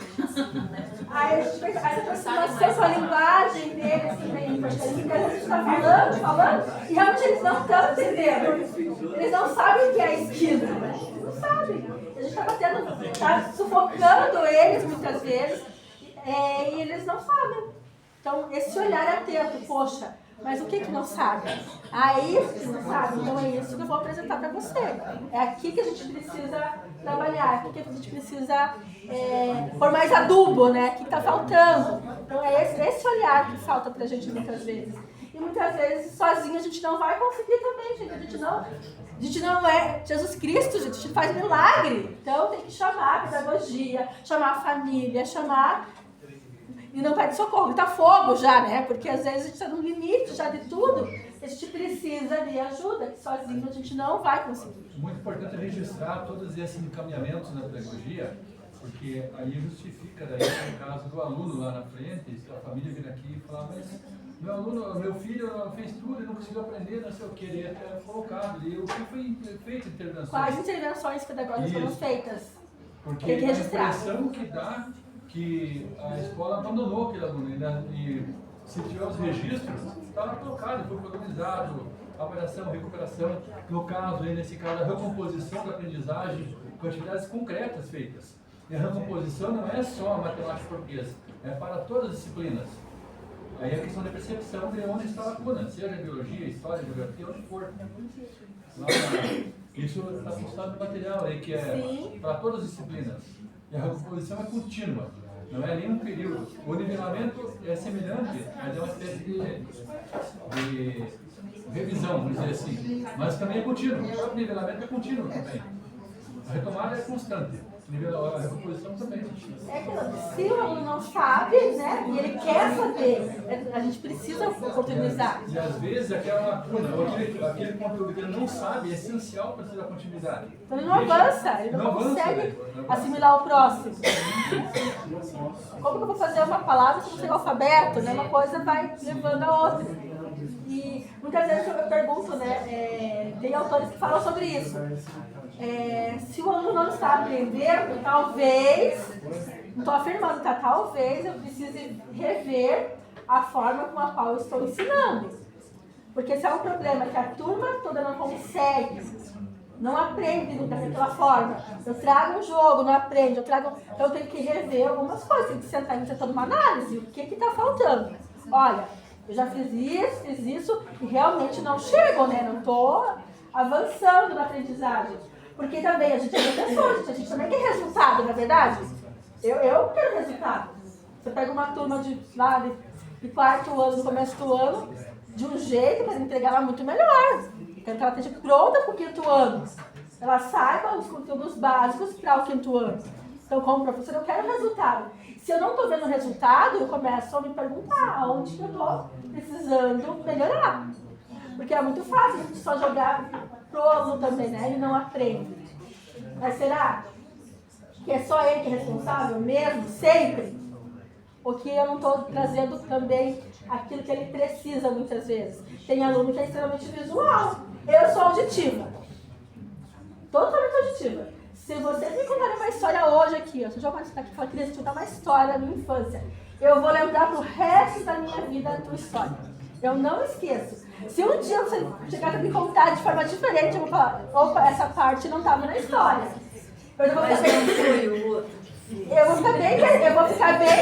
Aí a gente fez essa aproximação com a linguagem deles também, porque a gente está falando, e realmente eles não estão entendendo. Eles não sabem o que é a esquina. Eles não sabem. A gente está sufocando eles muitas vezes, e eles não sabem. Então, esse olhar atento, poxa, mas o que não sabe? Ah, é isso que não sabe? Então é isso que eu vou apresentar para você. É aqui que a gente precisa trabalhar, é aqui que a gente precisa pôr mais adubo, né? O que está faltando. Então é esse olhar que falta para a gente muitas vezes. E muitas vezes, sozinho, a gente não vai conseguir também, gente. A gente não é Jesus Cristo, gente. A gente faz milagre. Então tem que chamar a pedagogia, chamar a família, chamar... E não pede socorro, tá fogo já, né? Porque às vezes a gente está no limite já de tudo. A gente precisa de ajuda, que sozinho a gente não vai conseguir.
Muito importante registrar todos esses encaminhamentos na pedagogia, porque aí justifica daí no caso do aluno lá na frente, a família vir aqui e falar: mas meu filho fez tudo e não conseguiu aprender, não sei o que, ele é colocado. E o que foi feito intervenções?
Quais intervenções pedagógicas foram feitas?
Porque
tem que registrar.
A impressão que dá que a escola abandonou aquele aluno, e se tiver os registros, estava colocado, foi organizado, avaliação, recuperação, no caso, aí, nesse caso, a recomposição da aprendizagem, com atividades concretas feitas. E a recomposição não é só a matemática e português, é para todas as disciplinas. Aí a questão da percepção de onde está a lacuna, seja biologia, história, geografia, onde for. Isso está postado no material aí, que é para todas as disciplinas. E a recomposição é contínua, não é nenhum período. O nivelamento é semelhante, mas é uma espécie de revisão, vamos dizer assim. Mas também é contínuo, o próprio nivelamento é contínuo também. A retomada é constante, a recomposição também.
É que se o aluno não sabe, né, e ele quer saber, a gente precisa oportunizar.
E às vezes aquela lacuna, aquele conteúdo que ele não sabe, é essencial para ter a continuidade.
Então ele não avança, ele não consegue assimilar o próximo. Como que eu vou fazer uma palavra se não sei o alfabeto, né? Uma coisa vai levando a outra. E muitas vezes eu pergunto, né, tem autores que falam sobre isso. Se o aluno não está aprendendo, talvez, não estou afirmando, tá? Talvez eu precise rever a forma com a qual eu estou ensinando. Porque esse é um problema que a turma toda não consegue, não aprende daquela forma. Eu trago um jogo, não aprende, então eu tenho que rever algumas coisas, tenho que sentar e fazer toda uma análise, o que está faltando. Olha, Eu já fiz isso e realmente não chego, né? Não estou avançando na aprendizagem. Porque também a gente é professor, a gente também quer resultado, não é verdade? Eu quero resultado. Você pega uma turma de 4º ano, no começo do ano, de um jeito para entregar ela muito melhor. Quero que ela esteja pronta para o 5º ano. Ela saiba os conteúdos básicos para o 5º ano. Então, como professor, eu quero resultado. Se eu não estou vendo resultado, eu começo a me perguntar aonde que eu estou precisando melhorar. Porque é muito fácil a gente só jogar pro aluno também, né? Ele não aprende. Mas será que é só ele que é responsável mesmo, sempre? Ou que eu não estou trazendo também aquilo que ele precisa muitas vezes? Tem aluno que é extremamente visual. Eu sou auditiva. Totalmente auditiva. Se você me contar uma história hoje aqui, ó, se eu jogar isso aqui e falar, Cris, te contar uma história da minha infância, eu vou lembrar pro resto da minha vida a tua história. Eu não esqueço. Se um dia você chegar a me contar de forma diferente, eu vou falar, opa, essa parte não estava na história. Eu vou ficar bem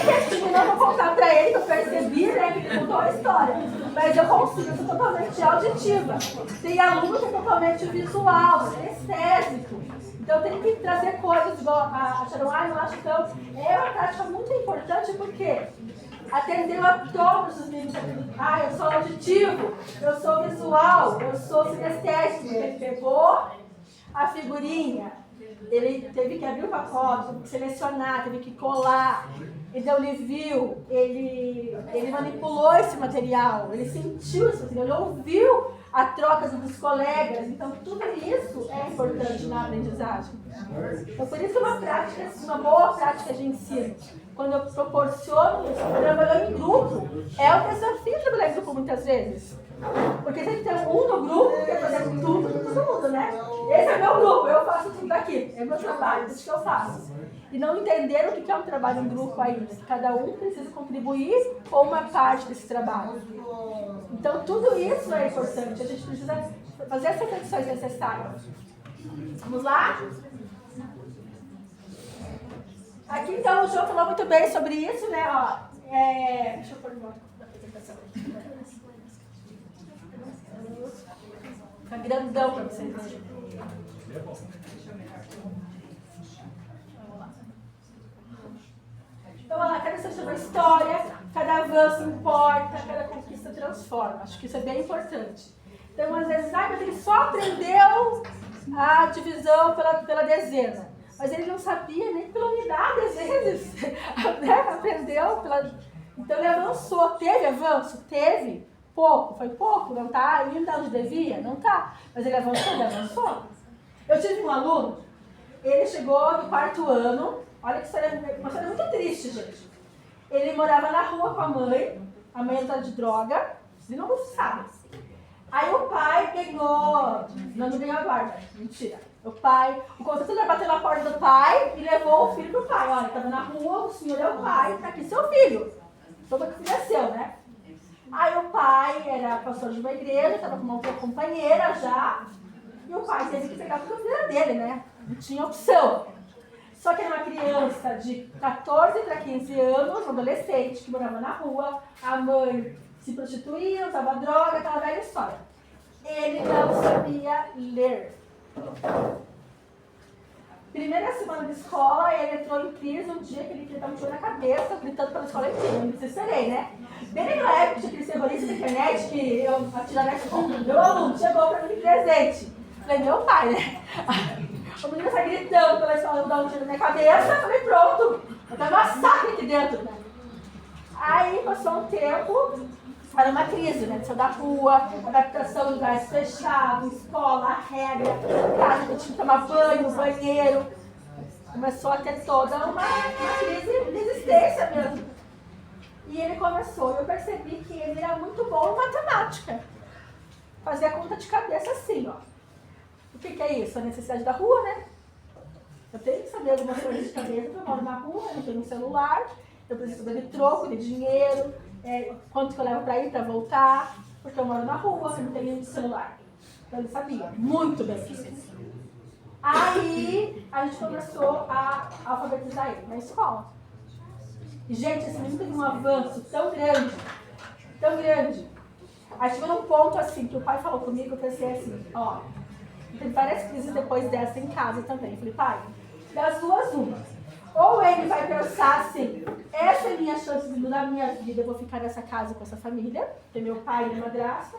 quietinho e não vou contar pra ele, que eu percebi, né, que ele contou a história. Mas eu consigo, eu sou totalmente auditiva. Tem aluno que é totalmente visual, estético. Então eu tenho que trazer coisas igual a Sharon, eu acho que é uma prática muito importante porque atendeu a todos os níveis. Eu sou auditivo, eu sou visual, eu sou sinestésico. Ele pegou a figurinha, ele teve que abrir o pacote, teve que selecionar, teve que colar. Então ele viu, ele manipulou esse material, ele sentiu esse material, ele ouviu a troca dos colegas. Então tudo isso é importante na aprendizagem. Então por isso uma boa prática de ensino. Quando eu proporciono isso, trabalhando em grupo, é um desafio trabalhar em grupo muitas vezes. Porque tem que ter um no grupo que quer fazer tudo com todo mundo, né? Esse é meu grupo, eu faço tudo daqui, é meu trabalho, isso que eu faço. E não entender o que é um trabalho em grupo ainda, que cada um precisa contribuir com uma parte desse trabalho. Então tudo isso é importante, a gente precisa fazer essas reflexões necessárias. Vamos lá? Aqui então o João falou muito bem sobre isso, né? Deixa eu pôr de volta a apresentação aqui. Fica grandão para vocês verem. Então, olha lá, cada sessão é uma história, cada avanço importa, cada conquista transforma. Acho que isso é bem importante. Então, às vezes, mas ele só aprendeu a divisão pela dezena. Mas ele não sabia nem pela unidade, às vezes. Aprendeu pela... Então, ele avançou. Teve avanço? Teve. Pouco. Foi pouco? Não está ainda onde devia? Não está. Mas ele avançou. Eu tive um aluno, ele chegou no 4º ano. Olha que história, uma história muito triste, gente. Ele morava na rua com a mãe era de droga, ele não gostava. Aí o pai não ganhou a guarda, mentira. O conselheiro bateu na porta do pai e levou o filho pro pai. Olha, estava na rua, o senhor é o pai, tá aqui seu filho. Toma que o filho é seu, né? Aí o pai era pastor de uma igreja, estava com uma outra companheira já, e o pai teve que pegar porque o filho era dele, né? Não tinha opção. Só que era uma criança de 14 para 15 anos, um adolescente que morava na rua, a mãe se prostituía, usava droga, aquela velha história. Ele não sabia ler. Primeira semana de escola, ele entrou em crise um dia que ele estava com na cabeça, gritando pela escola inteira. Eu me desesperei, né? Bem naquela época, tinha aquele terrorista da internet que eu atirava na escola. Meu aluno chegou para mim de presente. Falei, meu pai, né? O menino está gritando pela escola, eu dar um tiro na minha cabeça. Falei, pronto, eu tenho um massacre aqui dentro. Aí passou um tempo, era uma crise, né? Saiu da rua, adaptação em lugares fechados, escola, regra, casa que tinha que tomar banho, banheiro. Começou a ter toda uma crise de existência mesmo. E ele começou, eu percebi que ele era muito bom em matemática. Fazia conta de cabeça assim, ó. O que é isso? A necessidade da rua, né? Eu tenho que saber algumas coisas de cabeça, eu moro na rua, eu não tenho um celular, eu preciso saber de troco, de dinheiro, quanto que eu levo para ir, para voltar, porque eu moro na rua, eu não tenho celular. Então ele sabia muito bem isso. Aí a gente começou a alfabetizar ele na escola. E, gente, esse menino teve um avanço tão grande tão grande. Aí chegou num ponto assim, que o pai falou comigo, eu pensei assim, ó, teve várias crises depois dessa em casa também. Eu falei, pai, das duas uma. Ou ele vai pensar assim, essa é a minha chance de mudar a minha vida, eu vou ficar nessa casa com essa família, ter meu pai e minha madrasta.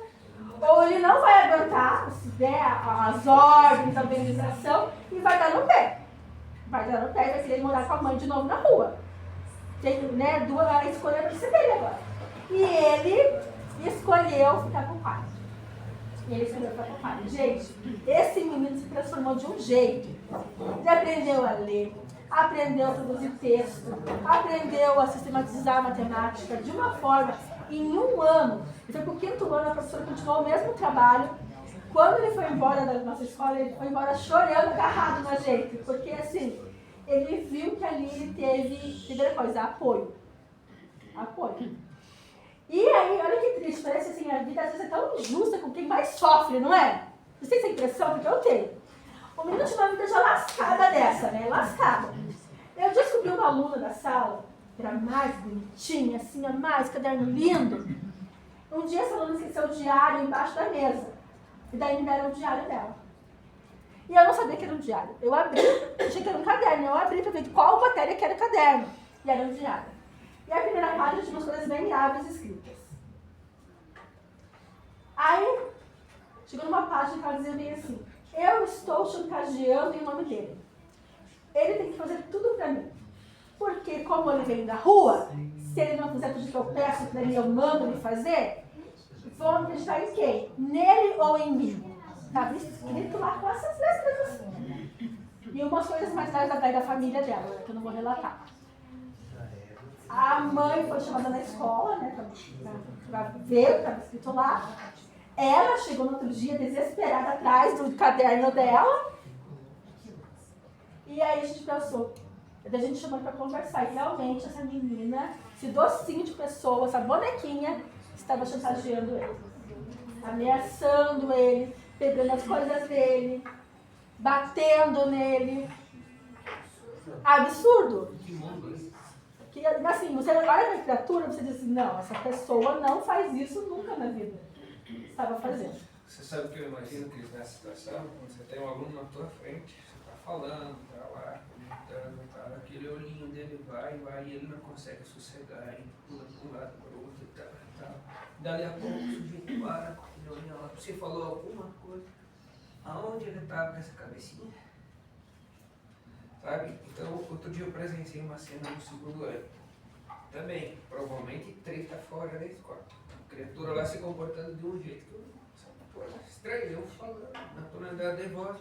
Ou ele não vai aguentar, né, as ordens, a organização, e vai dar no pé. Vai dar no pé e vai querer morar com a mãe de novo na rua. Tem, né, a escolha vai ser dele agora. E ele escolheu ficar com o pai. Ele escolheu ficar com o pai. Gente, esse menino se transformou de um jeito. Ele aprendeu a ler, aprendeu a produzir texto, aprendeu a sistematizar a matemática de uma forma, em um ano. Ele foi para o 5º ano, a professora continuou o mesmo trabalho. Quando ele foi embora da nossa escola, ele foi embora chorando, agarrado na gente. Porque, assim, ele viu que ali ele teve, primeira coisa, apoio. Apoio. E aí, olha que triste, parece assim, a vida às vezes é tão injusta com quem mais sofre, não é? Você tem essa impressão? Porque eu tenho. O menino tinha uma vida já lascada dessa, né? Lascada. Eu descobri uma aluna da sala, que era mais bonitinha, assim, a mais, caderno lindo. Um dia essa aluna esqueceu o diário embaixo da mesa. E daí me deram o diário dela. E eu não sabia que era um diário. Eu abri, achei que era um caderno. Eu abri para ver de qual matéria que era o caderno. E era um diário. E a primeira página tinha umas coisas bem graves escritas. Aí, chegou numa página que ela dizia bem assim, eu estou chantageando em nome dele. Ele tem que fazer tudo para mim. Porque como ele vem da rua, se ele não fizer tudo que eu peço para ele, eu mando ele fazer, vão acreditar em quem? Nele ou em mim? Estava escrito lá com essas letras assim. E umas coisas mais da família dela, que eu não vou relatar. A mãe foi chamada na escola, né, pra ver o que estava escrito lá. Ela chegou no outro dia desesperada atrás do caderno dela. E aí a gente pensou, a gente chamou para conversar. E realmente essa menina, esse docinho de pessoa, essa bonequinha, estava chantageando ele. Ameaçando ele, pegando as coisas dele, batendo nele. Absurdo. Que, assim, você olha para a criatura e você diz assim, não, essa pessoa não faz isso nunca na vida. Estava fazendo.
Você sabe o que eu imagino, Cris, nessa situação? Quando você tem um aluno na tua frente, você está falando, está lá, comentando, tá, aquele olhinho dele vai, e ele não consegue sossegar, e pula de um lado para o outro e tal. Dali a pouco o sujeito para, ele olha lá, você falou alguma coisa, aonde ele estava com essa cabecinha? Sabe? Então, outro dia eu presenciei uma cena no 2º ano. Também, provavelmente, 3 tá fora da escola. A criatura lá se comportando de um jeito que eu não estranho, eu falando, na tonalidade de voz.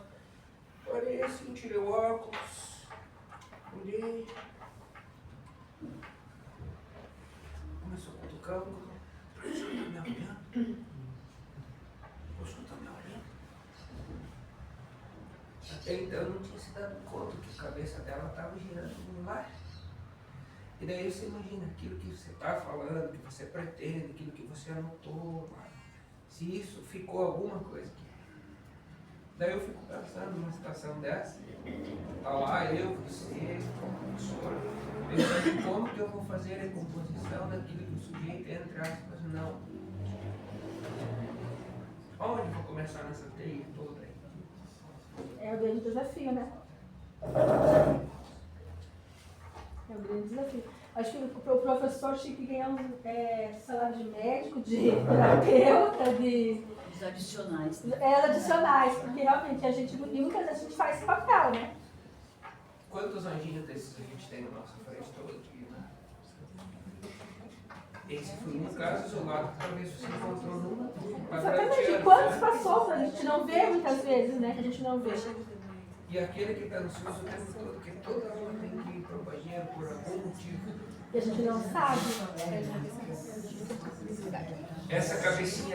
Olhei assim, tirei o óculos, olhei. Começou a cutucar o professor tá me olhando. O professor tá me olhando. Até então eu não tinha se dado conta que a cabeça dela estava girando lá. E daí você imagina aquilo que você está falando, que você pretende, aquilo que você anotou, se isso ficou alguma coisa aqui. Daí eu fico pensando numa situação dessa, tá lá eu, você, como professor, pensando como que eu vou fazer a recomposição daquilo que o sujeito, entre aspas, não. Onde eu vou começar nessa teia toda aí?
É o grande desafio, né? É o grande desafio. Acho que o professor tinha que ganhar um salário de médico, de terapeuta, de...
Os adicionais.
Adicionais, porque realmente a gente, muitas vezes a gente faz esse papel, né?
Quantos anjinhos desses a gente tem na nossa frente todo dia, né? Esse foi um caso isolado que talvez você encontrou numa.
Exatamente. Quantos passou a gente não vê muitas vezes, né? Que a gente não vê.
E aquele que está ansioso o tempo todo, que toda hora tem que ir para o banheiro por algum motivo.
E a gente não sabe.
Essa cabecinha